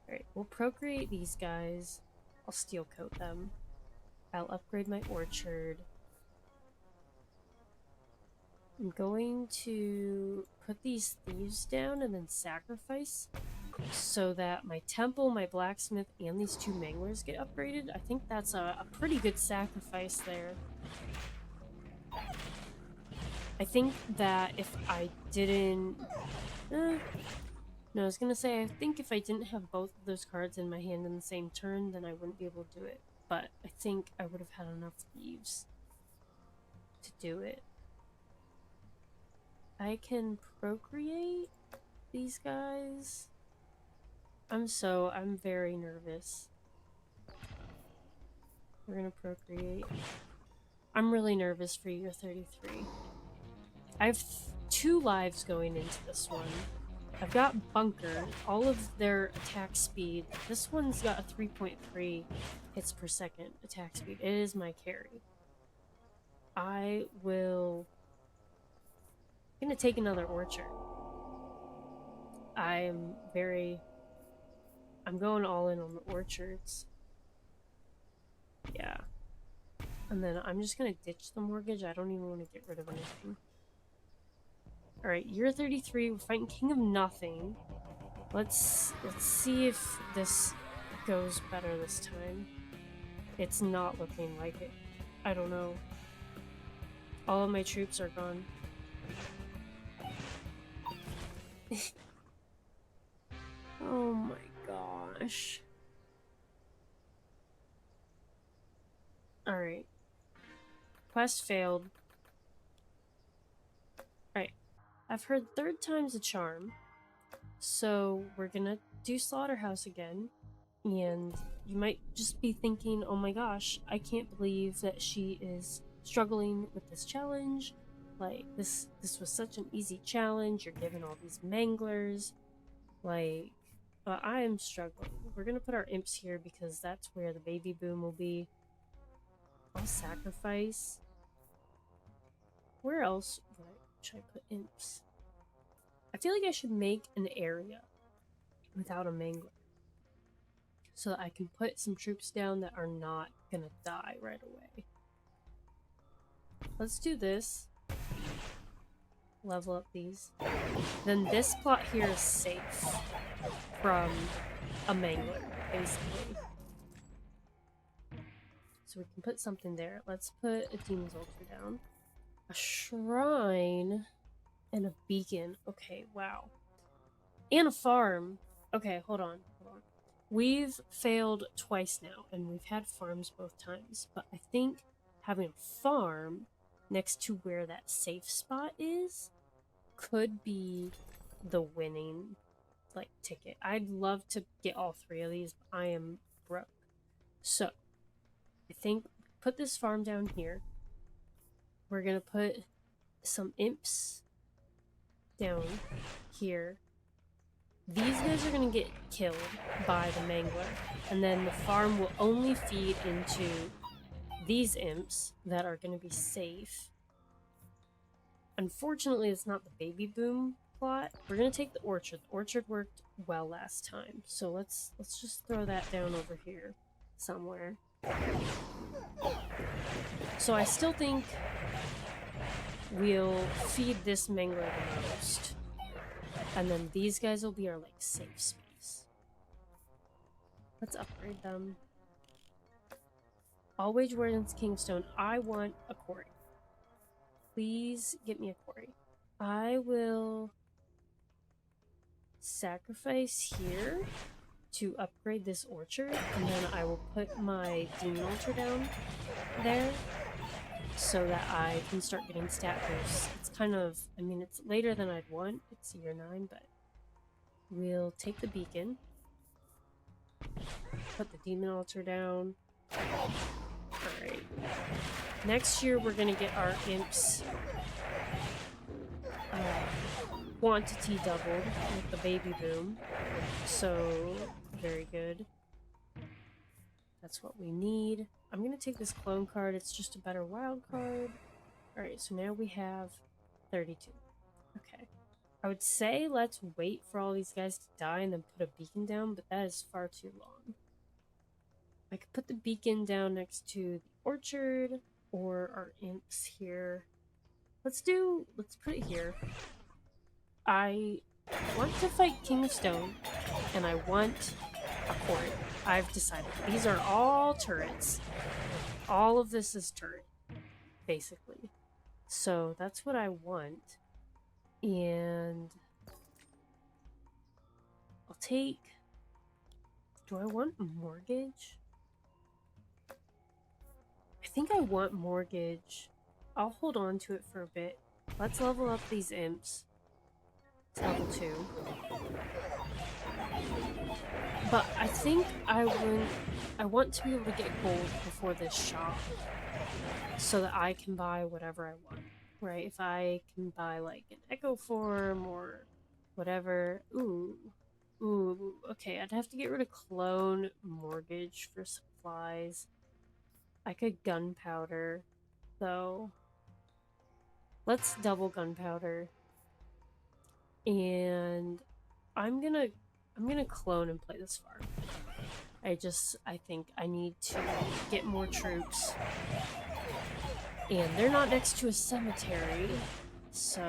Alright, we'll procreate these guys. I'll Steel Coat them. I'll upgrade my orchard. I'm going to put these thieves down and then sacrifice so that my temple, my blacksmith, and these 2 manglers get upgraded. I think that's a pretty good sacrifice there. I think that if I didn't... no, I was gonna say, I think if I didn't have both of those cards in my hand in the same turn, then I wouldn't be able to do it. But I think I would have had enough thieves to do it. I can procreate these guys. I'm very nervous. We're gonna procreate. I'm really nervous for year 33. I have 2 lives going into this one. I've got Bunker, all of their attack speed. This one's got a 3.3 hits per second attack speed. It is my carry. I'm gonna take another orchard. I'm going all in on the orchards. Yeah. And then I'm just gonna ditch the mortgage. I don't even want to get rid of anything. Alright, year 33, we're fighting King of Nothing. Let's see if this goes better this time. It's not looking like it. I don't know. All of my troops are gone. Oh my gosh. Alright. Quest failed. Alright. I've heard 3rd time's a charm. So we're gonna do Slaughterhouse again. And you might just be thinking, oh my gosh, I can't believe that she is struggling with this challenge. Like, this was such an easy challenge. You're given all these manglers. Like, but I am struggling. We're gonna put our imps here because that's where the baby boom will be. I'll sacrifice. Where else should I put imps? I feel like I should make an area without a mangler, so that I can put some troops down that are not gonna die right away. Let's do this. Level up these. Then this plot here is safe from a mangler, basically. So we can put something there. Let's put a Demon's Altar down. A shrine and a beacon. Okay, wow. And a farm. Okay, hold on. We've failed twice now, and we've had farms both times. But I think having a farm next to where that safe spot is could be the winning, like, ticket. I'd love to get all three of these, but I am broke. So, I think put this farm down here. We're gonna put some imps down here. These guys are gonna get killed by the mangler, and then the farm will only feed into these imps that are gonna be safe. Unfortunately, it's not the baby boom plot. We're gonna take the orchard. The orchard worked well last time, so let's just throw that down over here somewhere. So I still think we'll feed this mangler the most. And then these guys will be our, like, safe space. Let's upgrade them. All wage wardens Kingstone. I want a quarry. Please get me a quarry. I will sacrifice here to upgrade this orchard, and then I will put my Demon Altar down there so that I can start getting stat boosts. It's kind of, I mean, it's later than I'd want. It's year 9, but we'll take the beacon, put the Demon Altar down. Alright. Next year we're gonna get our imps quantity doubled with the baby boom. So, very good. That's what we need. I'm gonna take this clone card. It's just a better wild card. Alright, so now we have 32. Okay. I would say let's wait for all these guys to die and then put a beacon down, but that is far too long. I could put the beacon down next to the orchard or our imps here. Let's put it here. I want to fight King of Stone, and I want a quarry. I've decided. These are all turrets. All of this is turret, basically. So that's what I want. And I'll take... Do I want mortgage? I think I want mortgage. I'll hold on to it for a bit. Let's level up these imps. It's level 2. But I think I want to be able to get gold before this shop so that I can buy whatever I want, right? If I can buy like an echo form or whatever. Ooh, okay, I'd have to get rid of clone mortgage for supplies. I could gunpowder, though. Let's double gunpowder. And I'm gonna clone and play this farm. I think I need to get more troops. And they're not next to a cemetery, so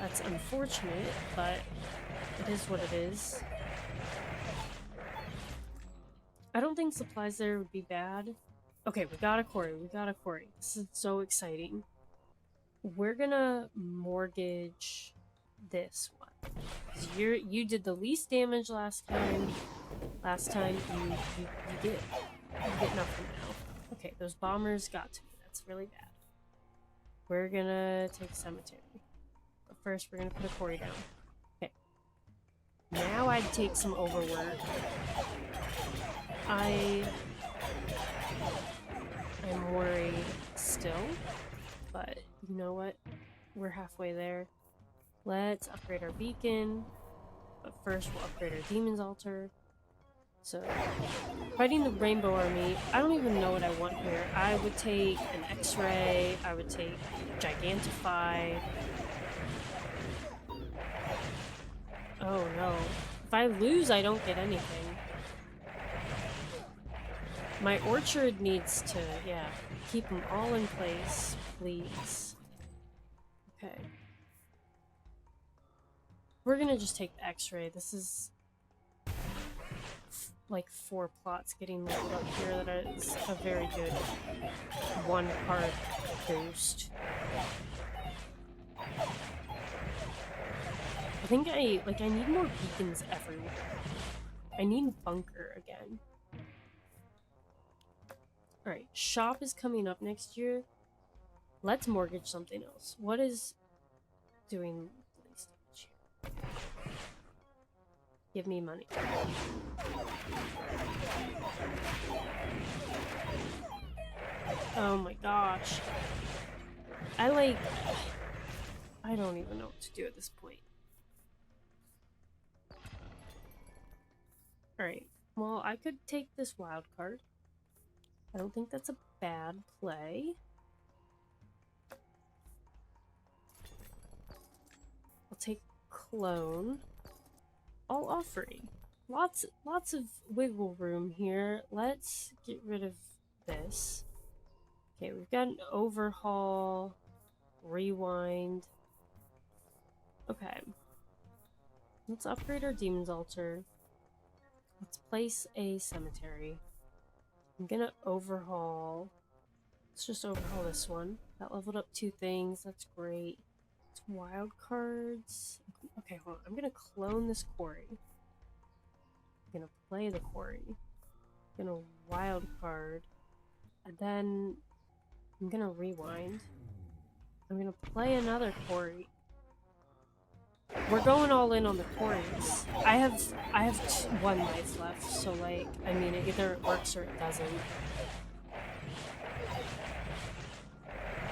that's unfortunate, but it is what it is. I don't think supplies there would be bad. Okay, we got a quarry. This is so exciting. We're gonna mortgage this one. You did the least damage last time. Last time you did. You get nothing now. Okay, those bombers got to me. That's really bad. We're gonna take a cemetery. But first we're gonna put a quarry down. Okay. Now I'd take some overwork. I'm worried still, but you know what? We're halfway there. Let's upgrade our beacon, but first we'll upgrade our Demon's Altar. So, fighting the Rainbow Army, I don't even know what I want here. I would take an X-Ray, I would take Gigantify. Oh no. If I lose, I don't get anything. My orchard needs to, yeah, keep them all in place, please. Okay. We're gonna just take the X-Ray. This is like 4 plots getting leveled up here that is a very good 1-card boost. I think I need more beacons everywhere. I need Bunker again. Alright, Shop is coming up next year. Let's mortgage something else. What is doing least damage here? Give me money. Oh my gosh. I don't even know what to do at this point. Alright, well, I could take this wild card. I don't think that's a bad play. I'll take Clone. All offering. Lots of wiggle room here. Let's get rid of this. Okay, we've got an overhaul, rewind. Okay. Let's upgrade our Demon's Altar. Let's place a cemetery. I'm gonna overhaul. Let's just overhaul this one. That leveled up 2 things. That's great. It's wild cards. Okay, hold on. I'm gonna clone this quarry. I'm gonna play the quarry. I'm gonna wild card. And then I'm gonna rewind. I'm gonna play another quarry. We're going all in on the quarries. I have 1 life left, so like, I mean, either it works or it doesn't.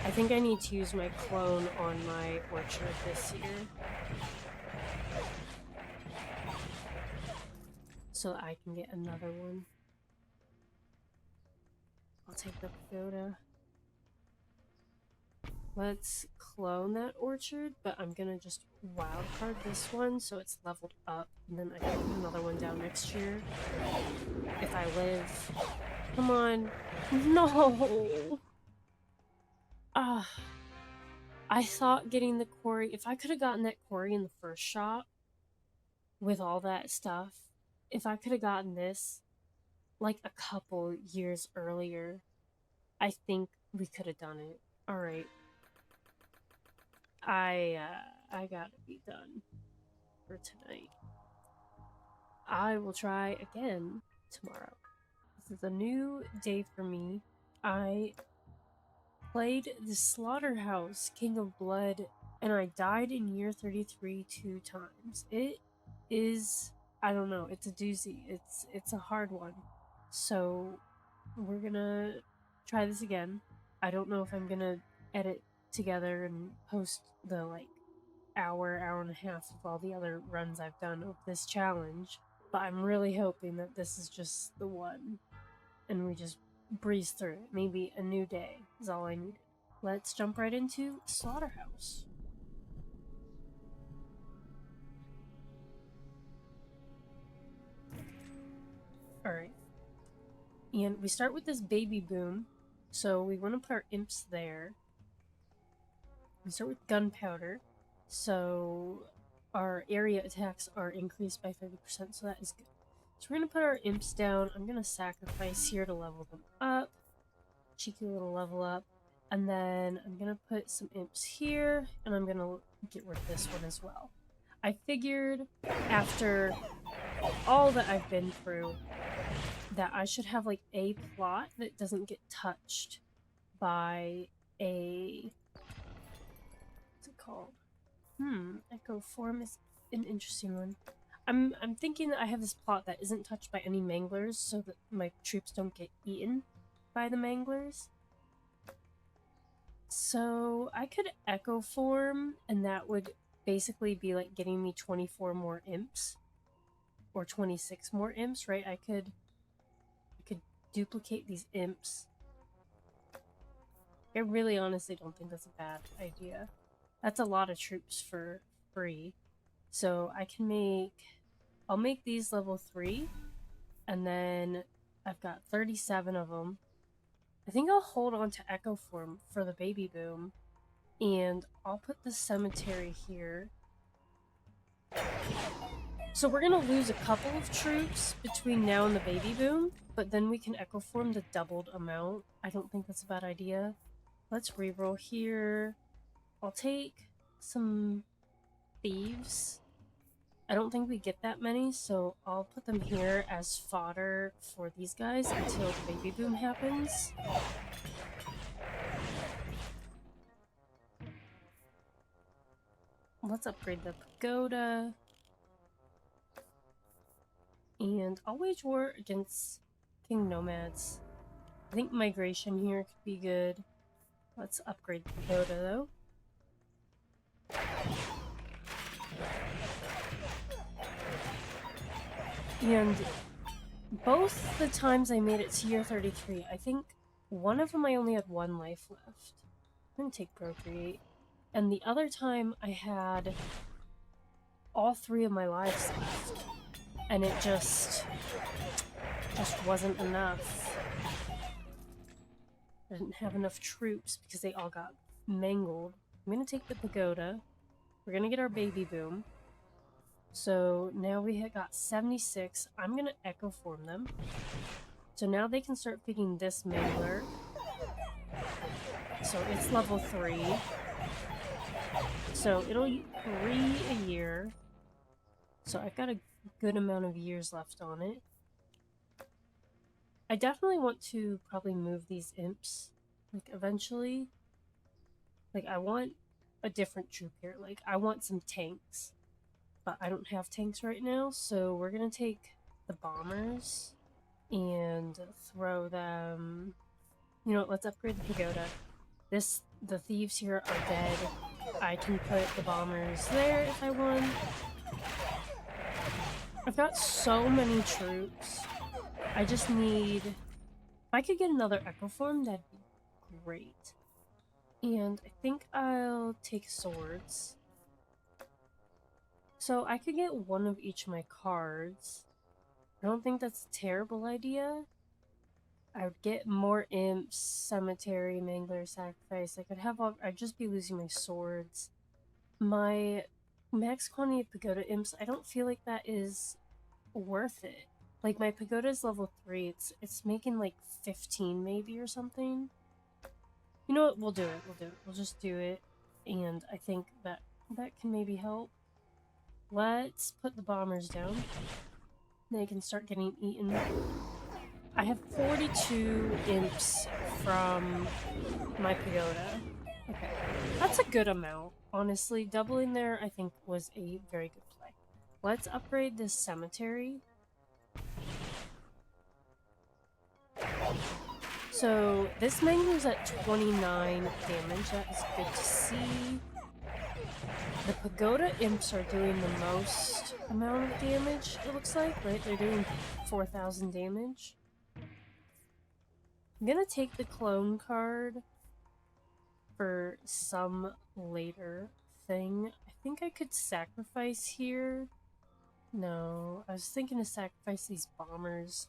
I think I need to use my clone on my orchard this year. So that I can get another one. I'll take the pagoda. Let's clone that orchard, but I'm gonna just wildcard this one so it's leveled up, and then I can put another one down next year. If I live. Come on. No! I thought getting the quarry, if I could have gotten that quarry in the first shop, with all that stuff, if I could have gotten this, like a couple years earlier, I think we could have done it. Alright. I gotta be done for tonight. I will try again tomorrow. This is a new day for me. I played the Slaughterhouse King of Blood, and I died in year 33 2 times. It is, I don't know, it's a doozy. It's a hard one. So we're gonna try this again. I don't know if I'm gonna edit together and post the like hour and a half of all the other runs I've done of this challenge, but I'm really hoping that this is just the one and we just breeze through it. Maybe a new day is all I needed. Let's jump right into Slaughterhouse. Alright. And we start with this baby boom. So we want to put our imps there. We start with gunpowder. So our area attacks are increased by 30%, so that is good. So we're going to put our imps down. I'm going to sacrifice here to level them up. Cheeky little level up. And then I'm going to put some imps here, and I'm going to get rid of this one as well. I figured after all that I've been through that I should have like a plot that doesn't get touched by a... what's it called? Echo Form is an interesting one. I'm thinking that I have this plot that isn't touched by any manglers so that my troops don't get eaten by the manglers. So I could Echo Form, and that would basically be like getting me 24 more imps. or 26 more imps, right? I could duplicate these imps. I really honestly don't think that's a bad idea. That's a lot of troops for free. So I'll make these level 3, and then I've got 37 of them. I think I'll hold on to Echo Form for the Baby Boom, and I'll put the cemetery here. So we're gonna lose a couple of troops between now and the Baby Boom, but then we can Echo Form the doubled amount. I don't think that's a bad idea. Let's reroll here. I'll take some thieves. I don't think we get that many, so I'll put them here as fodder for these guys until the Baby Boom happens. Let's upgrade the pagoda. And I'll wage war against King Nomads. I think migration here could be good. Let's upgrade the pagoda though. And both the times I made it to year 33, I think one of them I only had 1 life left. I'm gonna take Procreate. And the other time I had all 3 of my lives left. And it just wasn't enough. I didn't have enough troops because they all got mangled. I'm gonna take the pagoda. We're gonna get our Baby Boom. So now we have got 76. I'm gonna Echo Form them. So now they can start feeding this Mangler. So it's level 3. So it'll 3 a year. So I've got a good amount of years left on it. I definitely want to probably move these imps, like, eventually. Like, I want a different troop here. Like, I want some tanks. But I don't have tanks right now, so we're gonna take the bombers and throw them... You know what, let's upgrade the pagoda. The thieves here are dead. I can put the bombers there if I want. I've got so many troops. I just need... If I could get another Echo Form, that'd be great. And I think I'll take swords. So I could get 1 of each of my cards. I don't think that's a terrible idea. I would get more imps, cemetery, mangler, sacrifice. I'd just be losing my swords. My max quantity of pagoda imps, I don't feel like that is worth it. Like, my pagoda is level 3. It's making like 15 maybe or something. You know what? We'll do it. We'll just do it. And I think that can maybe help. Let's put the bombers down. They can start getting eaten. I have 42 imps from my pagoda. Okay, that's a good amount. Honestly, doubling there I think was a very good play. Let's upgrade this cemetery. So this mangler's at 29 damage. That is good to see. The pagoda imps are doing the most amount of damage, it looks like, right? They're doing 4,000 damage. I'm gonna take the clone card for some later thing. I think I could sacrifice here. No, I was thinking to sacrifice these bombers.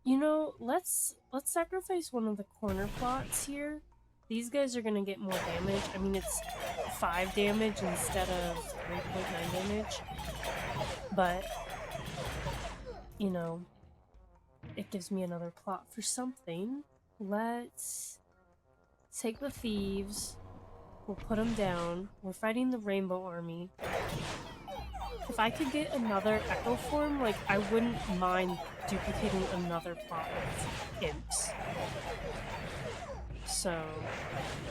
You know, let's sacrifice one of the corner plots here. These guys are gonna get more damage. I mean, it's 5 damage instead of 3.9 damage. But, you know, it gives me another plot for something. Let's take the thieves. We'll put them down. We're fighting the Rainbow Army. If I could get another Echo Form, like, I wouldn't mind duplicating another plot of imps. So,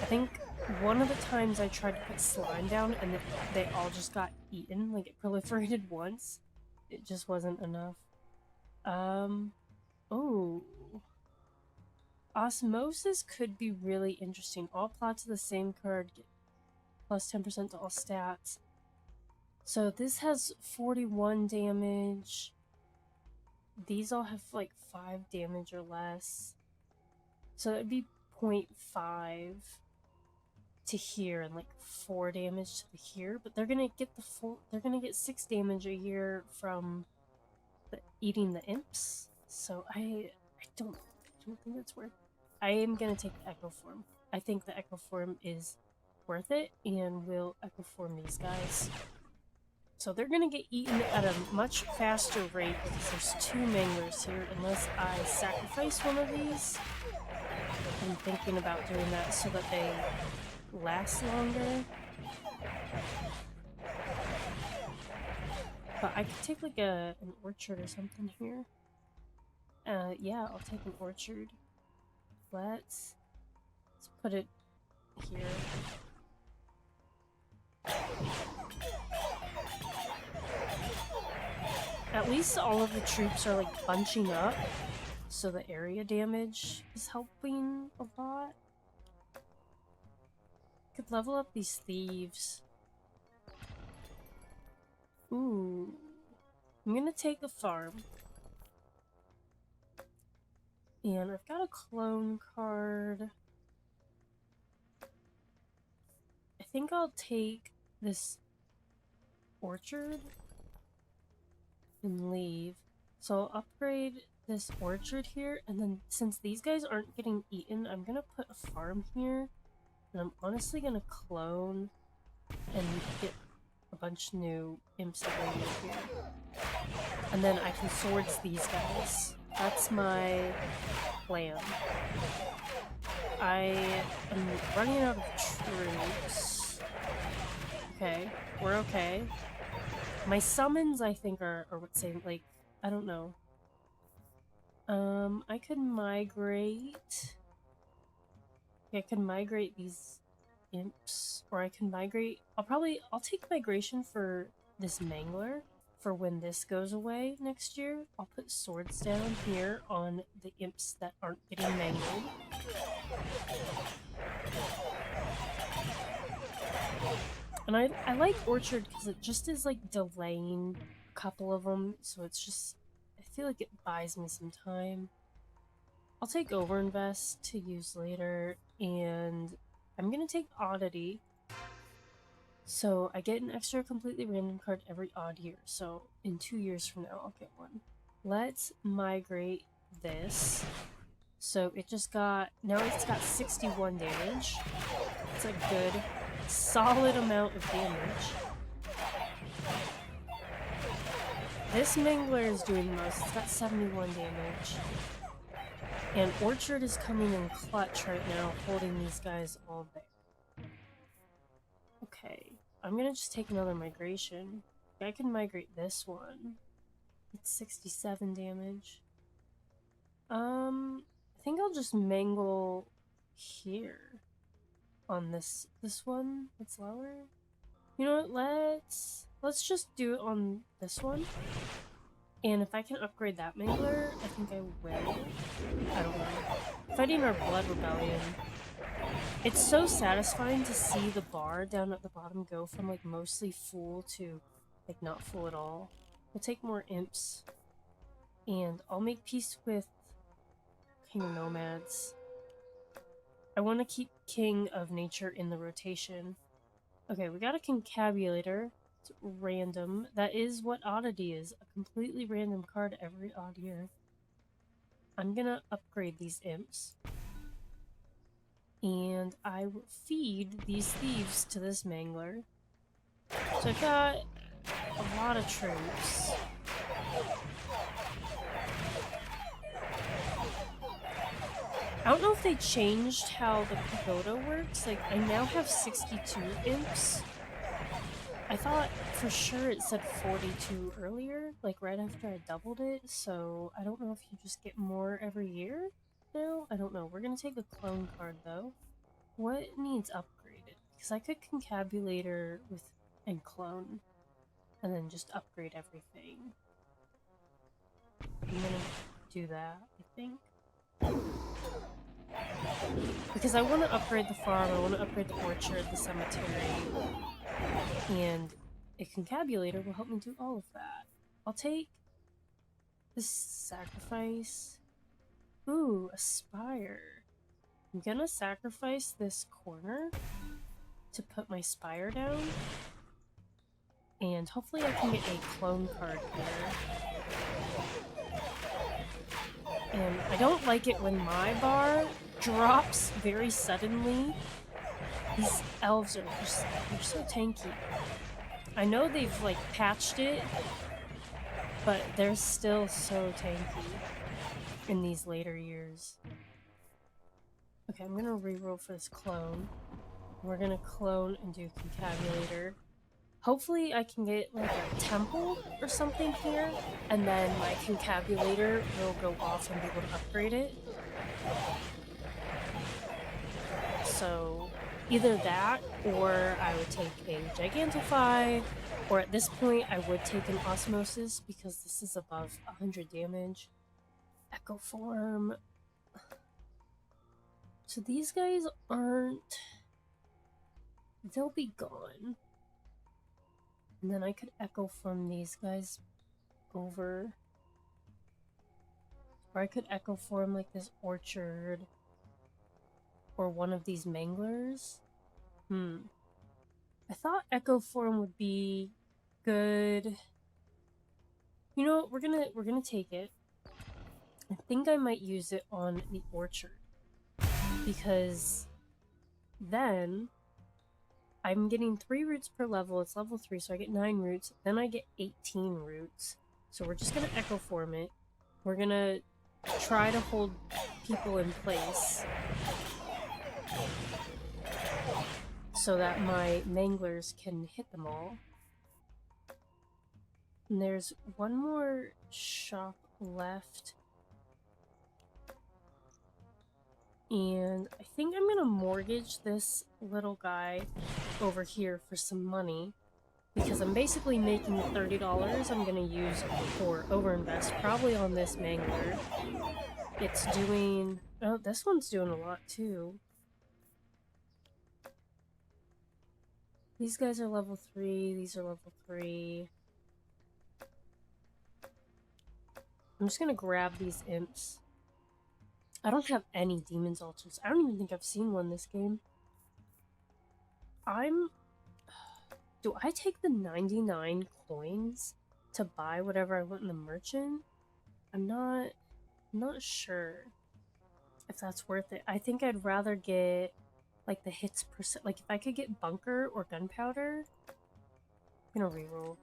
I think one of the times I tried to put slime down and they all just got eaten, like it proliferated once. It just wasn't enough. Oh. Osmosis could be really interesting. All plots of the same card get plus 10% to all stats. So this has 41 damage. these all have like 5 damage or less. So it'd be 0.5 to here and like 4 damage to the here, but they're gonna get they're gonna get 6 damage a year from eating the imps. So I don't think that's worth. I am gonna take the Echo Form. I think the Echo Form is worth it, and will Echo Form these guys. So they're gonna get eaten at a much faster rate because there's 2 Manglers here, unless I sacrifice one of these. I'm thinking about doing that so that they last longer. But I could take like an orchard or something here. Yeah, I'll take an orchard. Let's put it here. At least all of the troops are like bunching up, so the area damage is helping a lot. Could level up these thieves. Ooh. I'm gonna take the farm. And I've got a clone card. I think I'll take this orchard and leave. So I'll upgrade this orchard here, and then since these guys aren't getting eaten, I'm gonna put a farm here. And I'm honestly gonna clone and get a bunch of new imps over here. And then I can swords these guys. That's my plan. I am running out of troops. Okay, we're okay. My summons, I think, are what's saying, like, I don't know. I could migrate. I can migrate these imps, or I can migrate. I'll take migration for this Mangler for when this goes away next year. I'll put swords down here on the imps that aren't getting mangled. And I like Orchard because it just is like delaying a couple of them, so it's just, I feel like it buys me some time. I'll take Overinvest to use later, and I'm gonna take Oddity. So I get an extra completely random card every odd year, so in 2 years from now I'll get one. Let's migrate this. So it just got, now it's got 61 damage. It's a good, solid amount of damage. This Mangler is doing the most, it's got 71 damage. And Orchard is coming in clutch right now, holding these guys all day. Okay, I'm gonna just take another migration. I can migrate this one. It's 67 damage. I think I'll just mangle here on this one. It's lower. You know what? Let's just do it on this one. And if I can upgrade that Mangler, I think I will. I don't know. Fighting our Blood Rebellion. It's so satisfying to see the bar down at the bottom go from like mostly full to like not full at all. We'll take more imps. And I'll make peace with King of Nomads. I want to keep King of Nature in the rotation. Okay, we got a Concabulator. It's random. That is what Oddity is. A completely random card every odd year. I'm gonna upgrade these imps. And I will feed these thieves to this Mangler. So I've got a lot of troops. I don't know if they changed how the pagoda works. Like, I now have 62 imps. I thought for sure it said 42 earlier, like right after I doubled it, so I don't know if you just get more every year now? I don't know. We're gonna take a clone card though. What needs upgraded? Because I could Concabulator with and clone, and then just upgrade everything. I'm gonna do that, I think. Because I want to upgrade the farm, I want to upgrade the orchard, the cemetery, and a Concabulator will help me do all of that. I'll take This sacrifice. Ooh, a spire. I'm gonna sacrifice this corner to put my spire down. And hopefully I can get a clone card here. And I don't like it when my bar drops very suddenly. These elves are just, they're so tanky. I know they've like patched it, but they're still so tanky in these later years. Okay, I'm gonna reroll for this clone. We're gonna clone and do Concabulator. Hopefully I can get like a temple or something here, and then my Concabulator will go off and be able to upgrade it. So either that, or I would take a Gigantify, or at this point I would take an Osmosis because this is above 100 damage. Echo Form. So these guys aren't... they'll be gone. And then I could Echo Form these guys over. Or I could Echo Form like this Orchard. Or one of these Manglers. I thought Echo Form would be good. You know what, we're gonna take it. I think I might use it on the Orchard. Because then I'm getting 3 roots per level. It's level 3, so I get 9 roots. Then I get 18 roots. So we're just gonna Echo Form it. We're gonna try to hold people in place so that my Manglers can hit them all. And there's one more shop left. And I think I'm gonna mortgage this little guy over here for some money, because I'm basically making the $30 I'm gonna use for overinvest, probably on this Mangler. It's doing... oh, this one's doing a lot too. These guys are level 3, these are level 3. I'm just gonna grab these imps. I don't have any Demon's Altars. I don't even think I've seen one this game. Do I take the 99 coins to buy whatever I want in the merchant? I'm not sure if that's worth it. I think I'd rather get like the hits percent. Like if I could get Bunker or Gunpowder, I'm gonna reroll.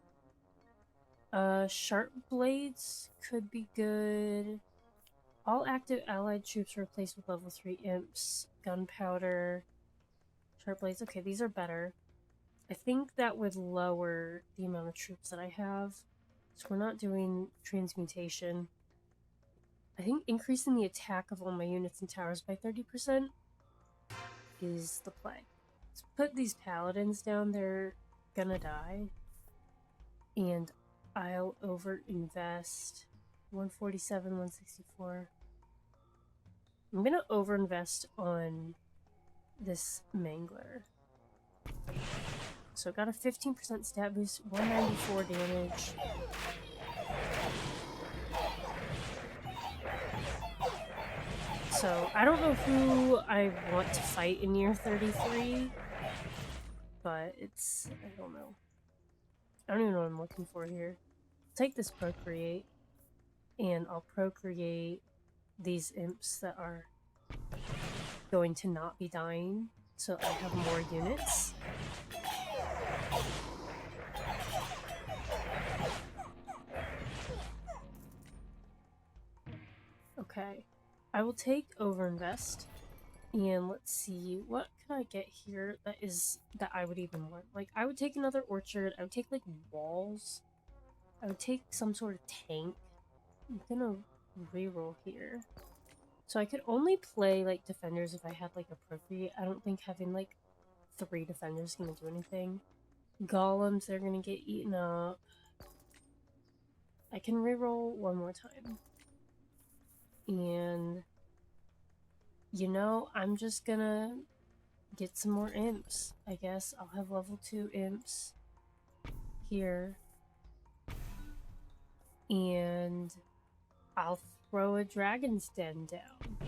Sharp Blades could be good. All active allied troops are replaced with level 3 imps. Gunpowder. Sharp Blades. Okay, these are better. I think that would lower the amount of troops that I have. So we're not doing transmutation. I think increasing the attack of all my units and towers by 30% is the play. Let's put these paladins down. They're gonna die. And I'll overinvest. 147, 164. I'm gonna overinvest on this Mangler. So got a 15% stat boost, 194 damage. So I don't know who I want to fight in year 33, but it's... I don't know. I don't even know what I'm looking for here. Take this Procreate, and I'll Procreate these imps that are going to not be dying, so I have more units. Okay, I will take overinvest, and let's see, what can I get here that I would even want? Like, I would take another Orchard, I would take like walls, I would take some sort of tank. I'm gonna reroll here. So I could only play like defenders if I had like appropriate. I don't think having like 3 defenders is gonna do anything. Golems, they're gonna get eaten up. I can reroll one more time. And you know, I'm just gonna get some more imps. I guess I'll have level 2 imps here. And I'll throw a dragon's den down.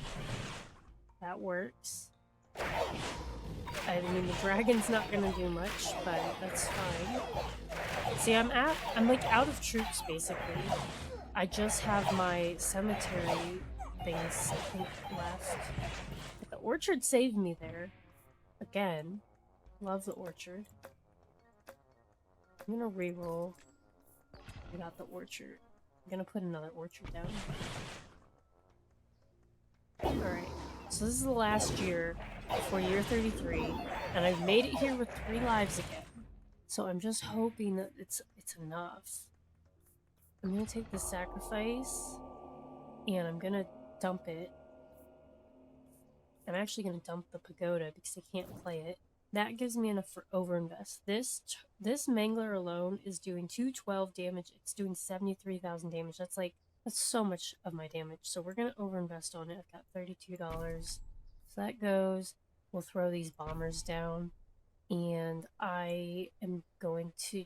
That works. I mean, the dragon's not gonna do much, but that's fine. See, I'm like out of troops, basically. I just have my cemetery things, I think, left. But the orchard saved me there. Again. Love the orchard. I'm gonna reroll. I got the orchard. I'm gonna put another orchard down. Alright, so this is the last year before year 33, and I've made it here with 3 lives again. So I'm just hoping that it's enough. I'm gonna take the sacrifice, and I'm gonna dump it. I'm actually gonna dump the pagoda because I can't play it. That gives me enough for overinvest. This Mangler alone is doing 212 damage. It's doing 73,000 damage. That's so much of my damage. So we're gonna overinvest on it. I've got $32. So that goes. We'll throw these bombers down. And I am going to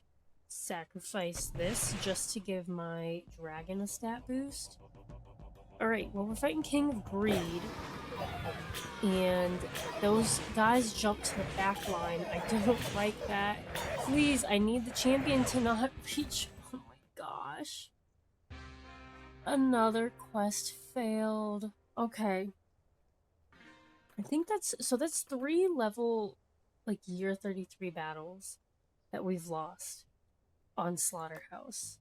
sacrifice this just to give my dragon a stat boost. Alright, well, we're fighting King of Greed. And those guys jump to the back line. I don't like that. Please, I need the champion to not reach. Oh my gosh. Another quest failed. Okay. I think that's 3 level, like, year 33 battles that we've lost on Slaughterhouse.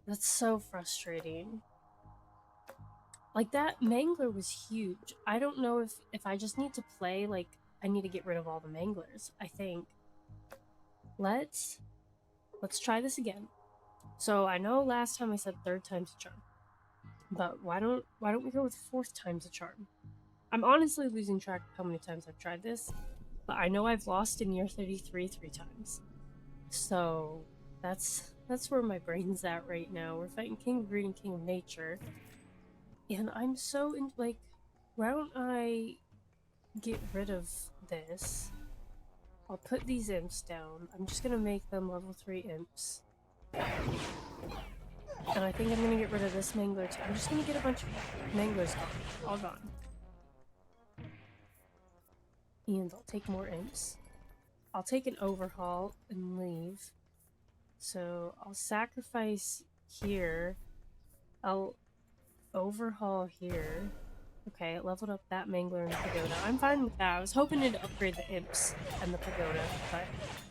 That's so frustrating. Like, that Mangler was huge. I don't know if I just need to play, like, I need to get rid of all the Manglers, I think. Let's try this again. So, I know last time I said 3rd time's a charm. But why don't we go with 4th time's a charm? I'm honestly losing track of how many times I've tried this. But I know I've lost in year 33 3 times. So, that's where my brain's at right now. We're fighting King of Greed and King of Nature. And I'm so like, why don't I get rid of this? I'll put these imps down. I'm just gonna make them level 3 imps. And I think I'm gonna get rid of this Mangler too. I'm just gonna get a bunch of Manglers gone. All gone. And I'll take more imps. I'll take an overhaul and leave. So I'll sacrifice here. I'll overhaul here. Okay, it leveled up that Mangler and Pagoda. I'm fine with that. I was hoping to upgrade the imps and the Pagoda, but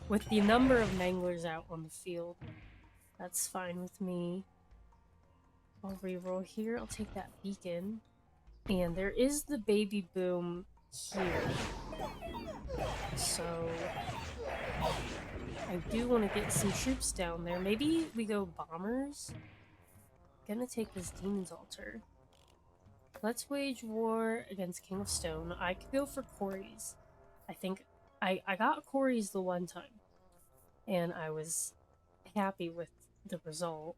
with the number of Manglers out on the field, that's fine with me. I'll reroll here. I'll take that beacon. And there is the baby boom here. So I do want to get some troops down there. Maybe we go bombers? I'm gonna take this Demon's Altar. Let's wage war against King of Stone. I could go for Corey's. I think I got Corey's the one time. And I was happy with the result.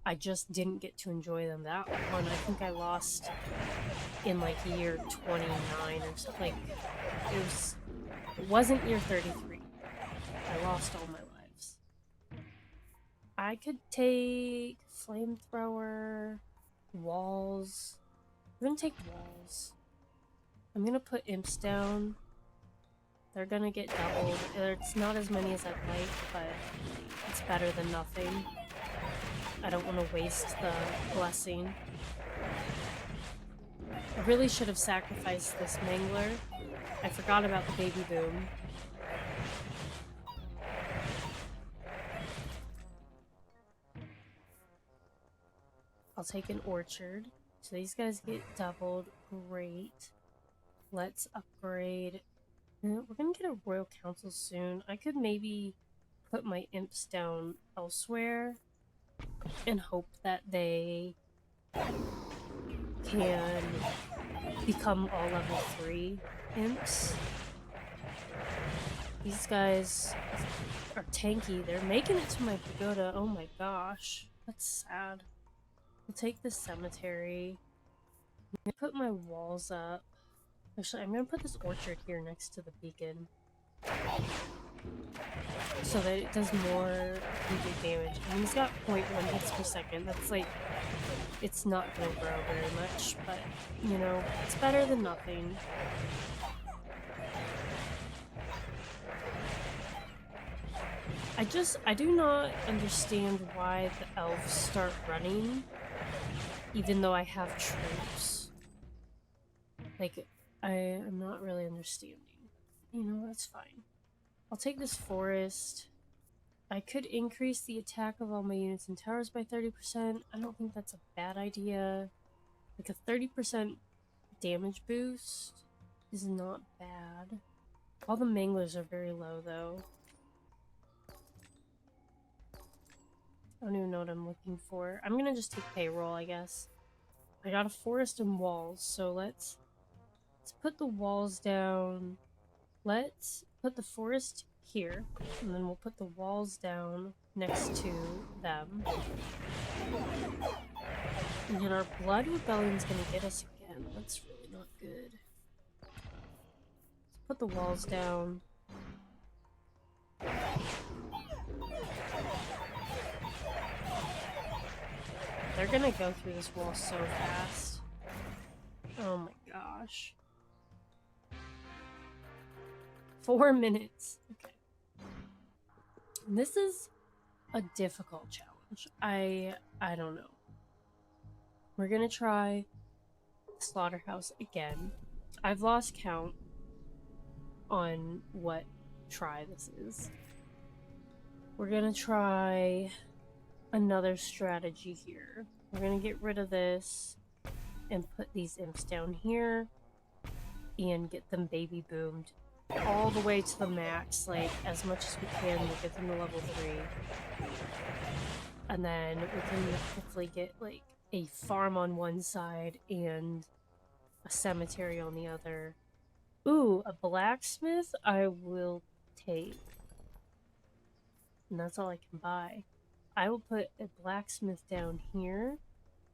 I just didn't get to enjoy them that one. I think I lost in like year 29 or something. Like, it wasn't year 33. I lost all my lives. I could take flamethrower, walls. I'm gonna take walls. I'm gonna put imps down. They're gonna get doubled. It's not as many as I'd like, but it's better than nothing. I don't want to waste the blessing. I really should have sacrificed this Mangler. I forgot about the baby boom. I'll take an orchard. So these guys get doubled. Great. Let's upgrade. We're gonna get a royal council soon. I could maybe put my imps down elsewhere and hope that they can become all level 3 imps. These guys are tanky. They're making it to my pagoda. Oh my gosh. That's sad. I'll take the cemetery. I'm gonna put my walls up. Actually, I'm gonna put this orchard here next to the beacon. So that it does more damage. And he's got 0.1 hits per second. That's like it's not gonna grow very much, but, you know, it's better than nothing. I do not understand why the elves start running, even though I have troops. Like, I'm not really understanding. You know, that's fine. I'll take this forest. I could increase the attack of all my units and towers by 30%. I don't think that's a bad idea. Like, a 30% damage boost is not bad. All the manglers are very low, though. I don't even know what I'm looking for. I'm gonna just take payroll, I guess. I got a forest and walls, so let's put the walls down. Let's put the forest here, and then we'll put the walls down next to them. And then our blood rebellion's gonna get us again. That's really not good. Let's put the walls down. They're gonna go through this wall so fast. Oh my gosh. 4 minutes. Okay. This is a difficult challenge. I don't know. We're gonna try the slaughterhouse again. I've lost count on what try this is. We're gonna try another strategy here. We're gonna get rid of this and put these imps down here and get them baby boomed all the way to the max, like as much as we can. We'll get them to level 3. And then we can hopefully get like a farm on one side and a cemetery on the other. Ooh, a blacksmith I will take. And that's all I can buy. I will put a blacksmith down here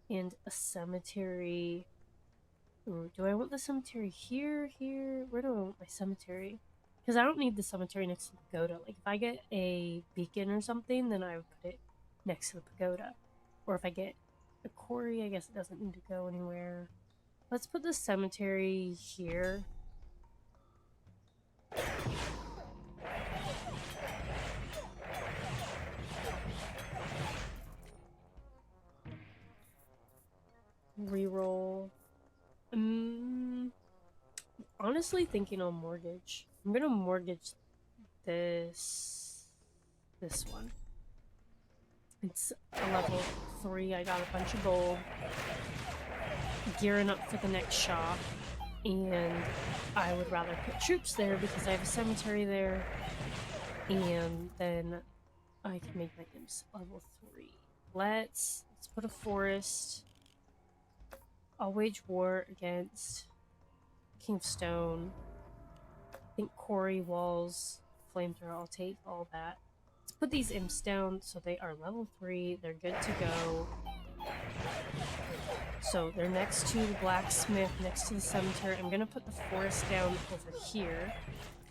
and a cemetery. Ooh, do I want the cemetery here? Here? Where do I want my cemetery? Because I don't need the cemetery next to the pagoda. Like, if I get a beacon or something, then I would put it next to the pagoda. Or if I get a quarry, I guess it doesn't need to go anywhere. Let's put the cemetery here. Reroll. Honestly thinking I'll mortgage. I'm gonna mortgage this one. It's a level 3. I got a bunch of gold. Gearing up for the next shop. And I would rather put troops there because I have a cemetery there. And then I can make my imps level 3. Let's put a forest. I'll wage war against King of Stone. I think quarry, walls, flamethrower, I'll take all that. Let's put these imps down so they are level 3. They're good to go. So they're next to the blacksmith, next to the cemetery. I'm gonna put the forest down over here.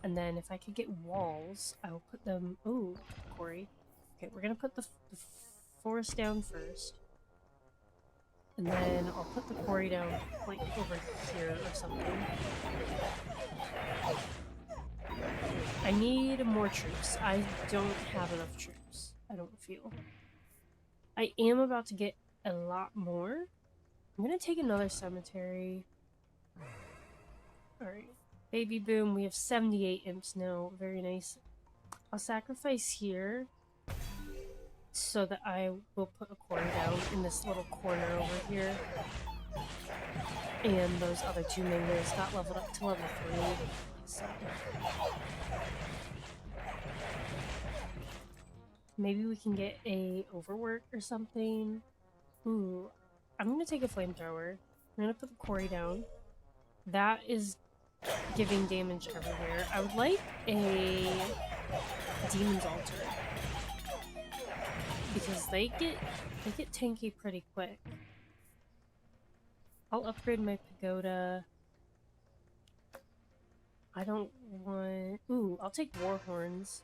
And then if I could get walls, I will put them... Ooh, quarry. Okay, we're gonna put the forest down first. And then I'll put the quarry down, like, over here or something. I need more troops. I don't have enough troops, I don't feel. I am about to get a lot more. I'm gonna take another cemetery. Alright. Baby boom, we have 78 imps now. Very nice. I'll sacrifice here so that I will put a quarry down in this little corner over here. And those other 2 manglers got leveled up to level 3. So maybe we can get a overwork or something. Ooh, I'm gonna take a flamethrower. I'm gonna put the quarry down. That is giving damage everywhere. I would like a demon's altar because they get tanky pretty quick. I'll upgrade my pagoda. I don't want... Ooh, I'll take war horns.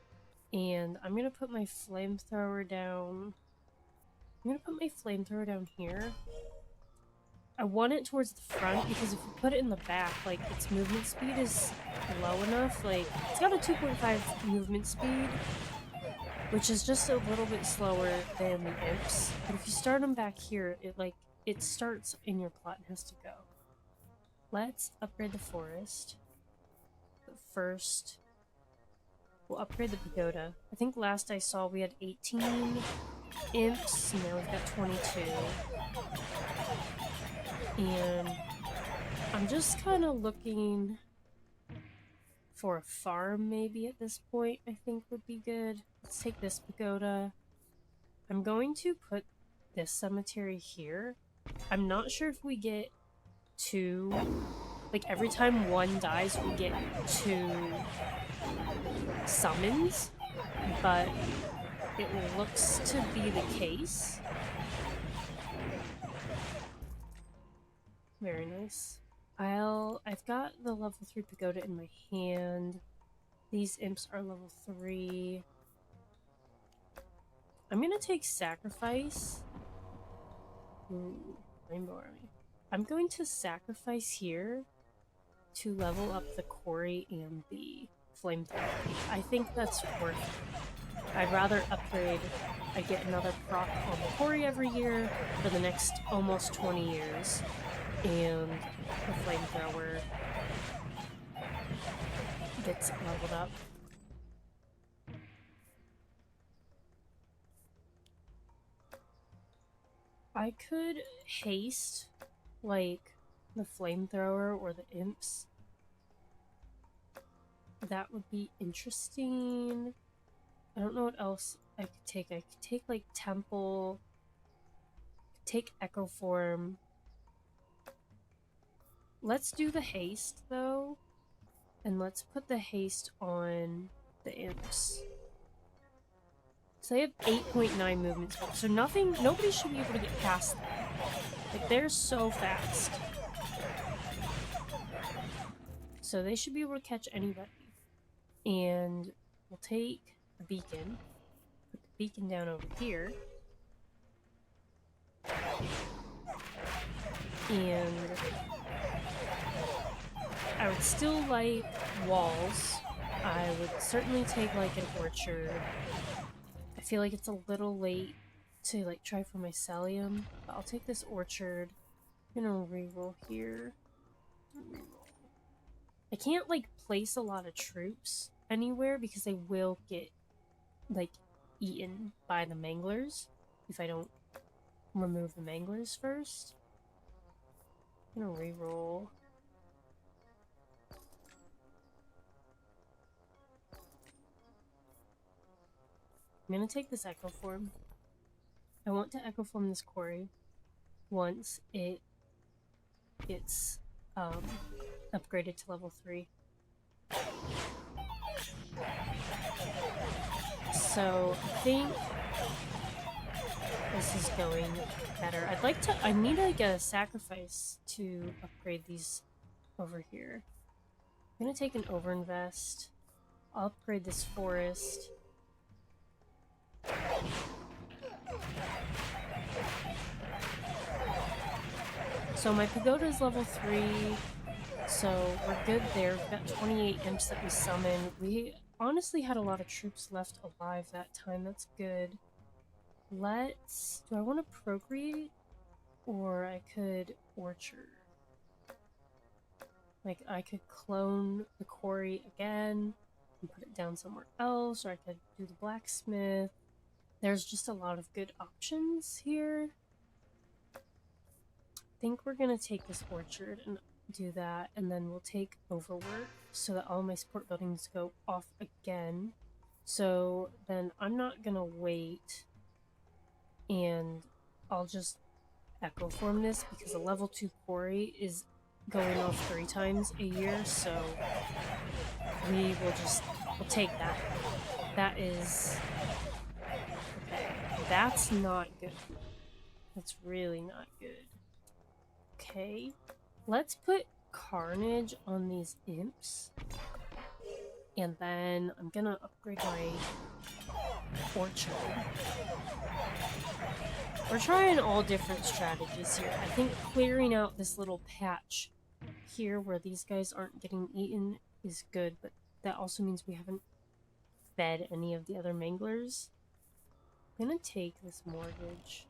And I'm gonna put my flamethrower down... I'm gonna put my flamethrower down here. I want it towards the front because if we put it in the back, like, its movement speed is low enough. Like, it's got a 2.5 movement speed, which is just a little bit slower than the imps. But if you start them back here, it starts in your plot and has to go. Let's upgrade the forest. But first, we'll upgrade the pagoda. I think last I saw we had 18 imps, now we've got 22. And I'm just kind of looking for a farm maybe at this point, I think would be good. Let's take this pagoda. I'm going to put this cemetery here. I'm not sure if we get 2, like every time one dies we get 2 summons, but it looks to be the case. Very nice. I've got the level 3 pagoda in my hand. These imps are level 3. I'm gonna take sacrifice. Ooh, rainbow army. I'm going to sacrifice here to level up the quarry and the flamethrower. I think that's worth it. I'd rather upgrade. I get another proc on the quarry every year for the next almost 20 years. And the flamethrower gets leveled up. I could haste, like, the flamethrower or the imps. That would be interesting. I don't know what else I could take. I could take, like, temple. Take echo form. Let's do the haste, though. And let's put the haste on the imps. So they have 8.9 movement speed. So nobody should be able to get past them. Like, they're so fast. So they should be able to catch anybody. And we'll take a beacon. Put the beacon down over here. And I would still like walls. I would certainly take like an orchard. I feel like it's a little late to like try for mycelium, but I'll take this orchard. I'm gonna reroll here. I can't like place a lot of troops anywhere because they will get like eaten by the manglers if I don't remove the manglers first. I'm gonna reroll. I'm gonna take this echo form. I want to echo form this quarry once it gets upgraded to level 3. So I think this is going better. I need like a sacrifice to upgrade these over here. I'm gonna take an overinvest. I'll upgrade this forest. So my pagoda is level 3, so we're good there. We've got 28 imps that we summoned. We honestly had a lot of troops left alive that time. That's good. Do I want to procreate? Or I could orchard. Like, I could clone the quarry again and put it down somewhere else, or I could do the blacksmith. There's just a lot of good options here. I think we're gonna take this orchard and do that, and then we'll take overwork so that all my support buildings go off again. So then I'm not gonna wait, and I'll just echo form this because a level 2 quarry is going off 3 times a year, so we'll take that. That is... okay, that's not good. That's really not good. Okay, let's put Carnage on these imps. And then I'm gonna upgrade my orchard. We're trying all different strategies here. I think clearing out this little patch here where these guys aren't getting eaten is good, but that also means we haven't fed any of the other manglers. I'm gonna take this mortgage.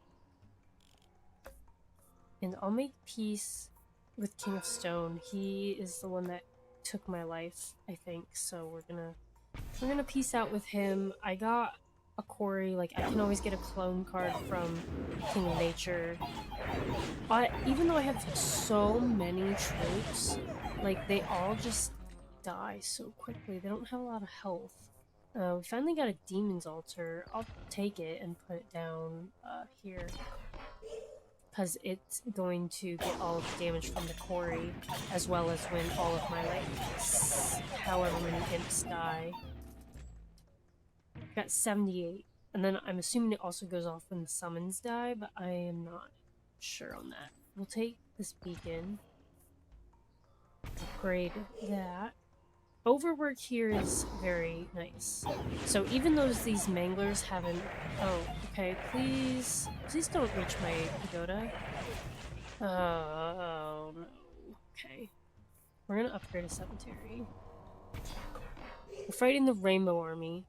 And I'll make peace with King of Stone. He is the one that took my life, I think. So we're gonna peace out with him. I got a quarry. Like, I can always get a clone card from King of Nature. But even though I have so many troops, like, they all just die so quickly. They don't have a lot of health. We finally got a Demon's Altar. I'll take it and put it down here. Because it's going to get all of the damage from the quarry, as well as when all of my, like, however many imps die. Got 78. And then I'm assuming it also goes off when the summons die, but I am not sure on that. We'll take this beacon. Upgrade that. Overwork here is very nice. So even though these manglers haven't... Oh, okay, please don't reach my pagoda. Oh, no. Okay. We're gonna upgrade a cemetery. We're fighting the Rainbow Army.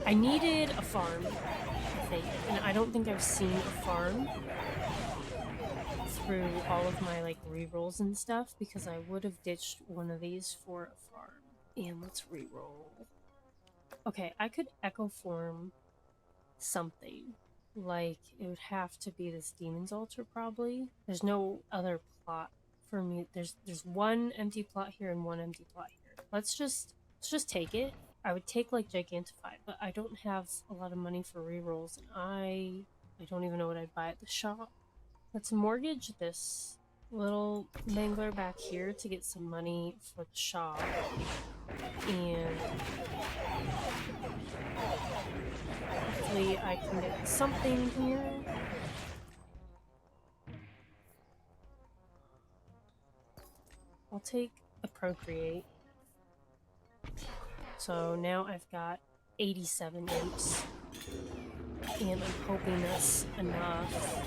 I needed a farm, I think, and I don't think I've seen a farm through all of my, like, rerolls and stuff, because I would have ditched one of these for a farm. And let's reroll. Okay, I could echo form something. Like, it would have to be this Demon's Altar, probably. There's no other plot for me. There's one empty plot here and one empty plot here. Let's just take it. I would take, like, Gigantify, but I don't have a lot of money for rerolls, and I don't even know what I'd buy at the shop. Let's mortgage this little mangler back here to get some money for the shop. And hopefully I can get something here. I'll take a procreate. So now I've got 87 imps. And I'm hoping that's enough.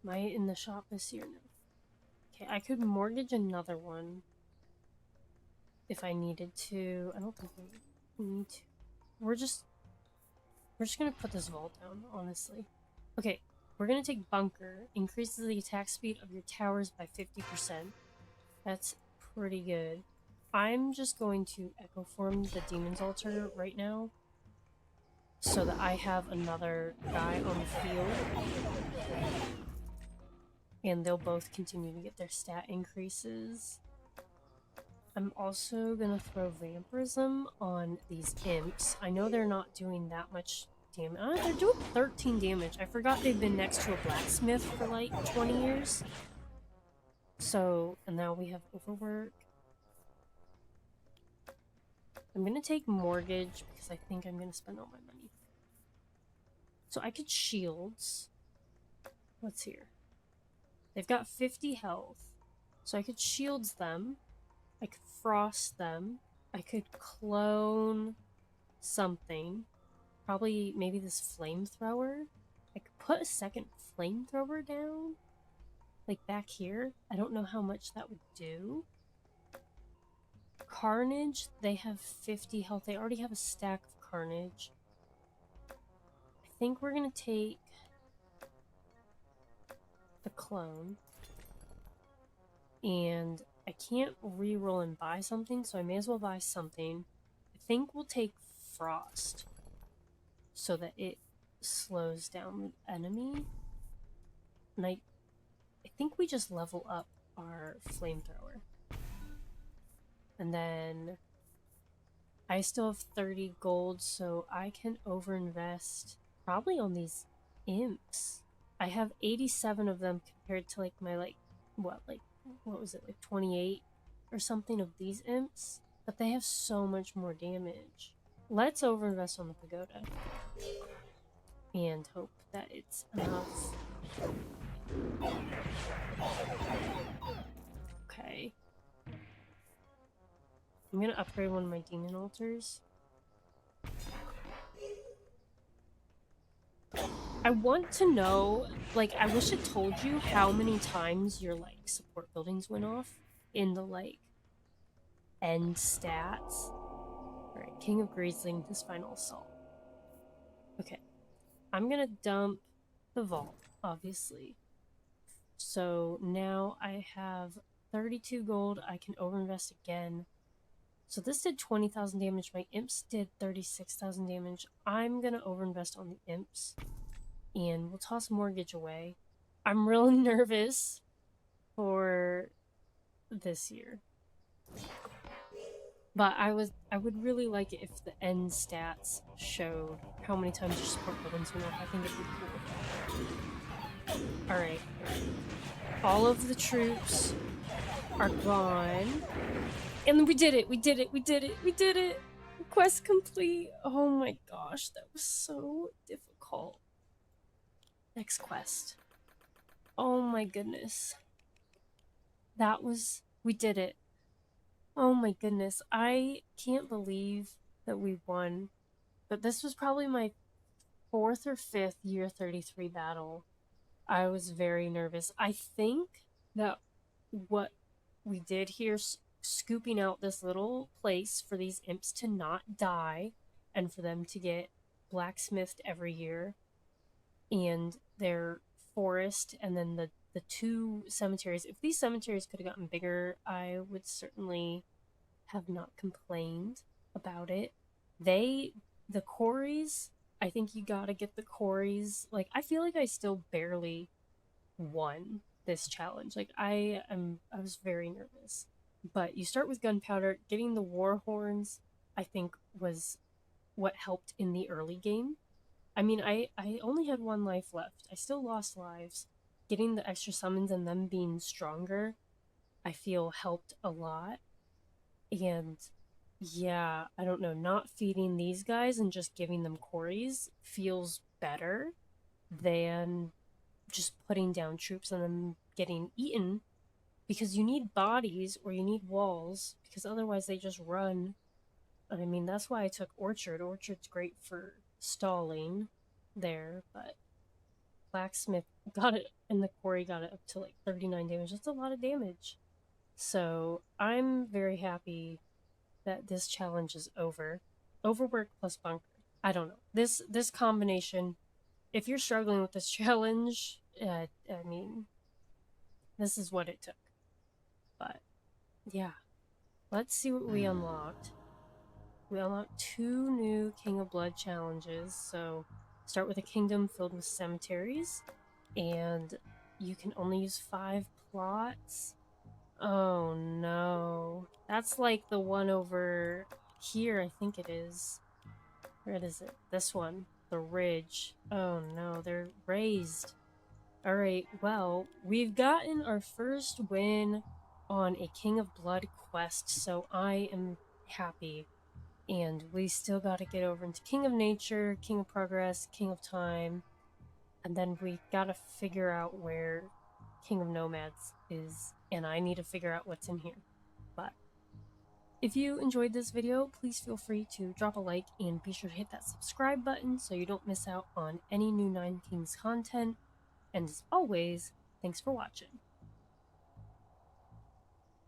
Am I in the shop this year? No. Okay, I could mortgage another one if I needed to. I don't think we need to. We're just gonna put this vault down, honestly. Okay, we're gonna take Bunker. Increases the attack speed of your towers by 50%. That's pretty good. I'm just going to echo form the Demon's Altar right now, so that I have another guy on the field. And they'll both continue to get their stat increases. I'm also gonna throw Vampirism on these imps. I know they're not doing that much damage. They're doing 13 damage. I forgot they've been next to a blacksmith for like 20 years. So, and now we have Overwork. I'm gonna take Mortgage because I think I'm gonna spend all my money. So I could Shields. What's here? They've got 50 health. So I could Shields them. I could Frost them. I could clone something. Probably maybe this Flamethrower. I could put a second Flamethrower down. Like back here. I don't know how much that would do. Carnage, they have 50 health. They already have a stack of Carnage. I think we're gonna take the clone. And I can't reroll and buy something, so I may as well buy something. I think we'll take Frost so that it slows down the enemy. And I think we just level up our Flamethrower. And then I still have 30 gold, so I can overinvest probably on these imps. I have 87 of them compared to like my what was it, like 28 or something of these imps? But they have so much more damage. Let's overinvest on the pagoda. And hope that it's enough. Okay. I'm gonna upgrade one of my demon altars. I want to know, like, I wish it told you how many times your, like, support buildings went off in the, like, end stats. Alright, King of Griezling, his final assault. Okay. I'm gonna dump the vault, obviously. So now I have 32 gold. I can overinvest again. So this did 20,000 damage. My imps did 36,000 damage. I'm gonna overinvest on the imps. And we'll toss mortgage away. I'm really nervous for this year. But I would really like it if the end stats showed how many times your support buildings went off. I think it'd be cool. Alright. All of the troops are gone. And we did it! We did it! We did it! We did it! Quest complete! Oh my gosh, that was so difficult. Next quest. Oh my goodness. That was... we did it. Oh my goodness. I can't believe that we won. But this was probably my 4th or 5th year 33 battle. I was very nervous. I think that what we did here, scooping out this little place for these imps to not die and for them to get blacksmithed every year, and their forest, and then the 2 cemeteries. If these cemeteries could have gotten bigger, I would certainly have not complained about it. The quarries, I think you gotta get the quarries. Like, I feel like I still barely won this challenge. Like, I was very nervous. But you start with gunpowder. Getting the war horns, I think, was what helped in the early game. I mean, I only had 1 life left. I still lost lives. Getting the extra summons and them being stronger, I feel helped a lot. And yeah, I don't know, not feeding these guys and just giving them quarries feels better than just putting down troops and them getting eaten, because you need bodies or you need walls, because otherwise they just run. I mean, that's why I took Orchard. Orchard's great for stalling there, but Blacksmith got it, and the quarry got it up to like 39 damage. That's a lot of damage. So I'm very happy that this challenge is over. Overwork plus bunker. I don't know. This combination, if you're struggling with this challenge, I mean, this is what it took. But yeah, let's see what we unlocked. We unlocked 2 new King of Blood challenges. So start with a kingdom filled with cemeteries, and you can only use 5 plots. Oh no. That's like the one over here, I think it is. Where is it? This one. The ridge. Oh no, they're raised. Alright, well, we've gotten our first win on a King of Blood quest, so I am happy. And we still gotta get over into King of Nature, King of Progress, King of Time, and then we gotta figure out where King of Nomads is, and I need to figure out what's in here. But if you enjoyed this video, please feel free to drop a like and be sure to hit that subscribe button so you don't miss out on any new Nine Kings content. And as always, thanks for watching.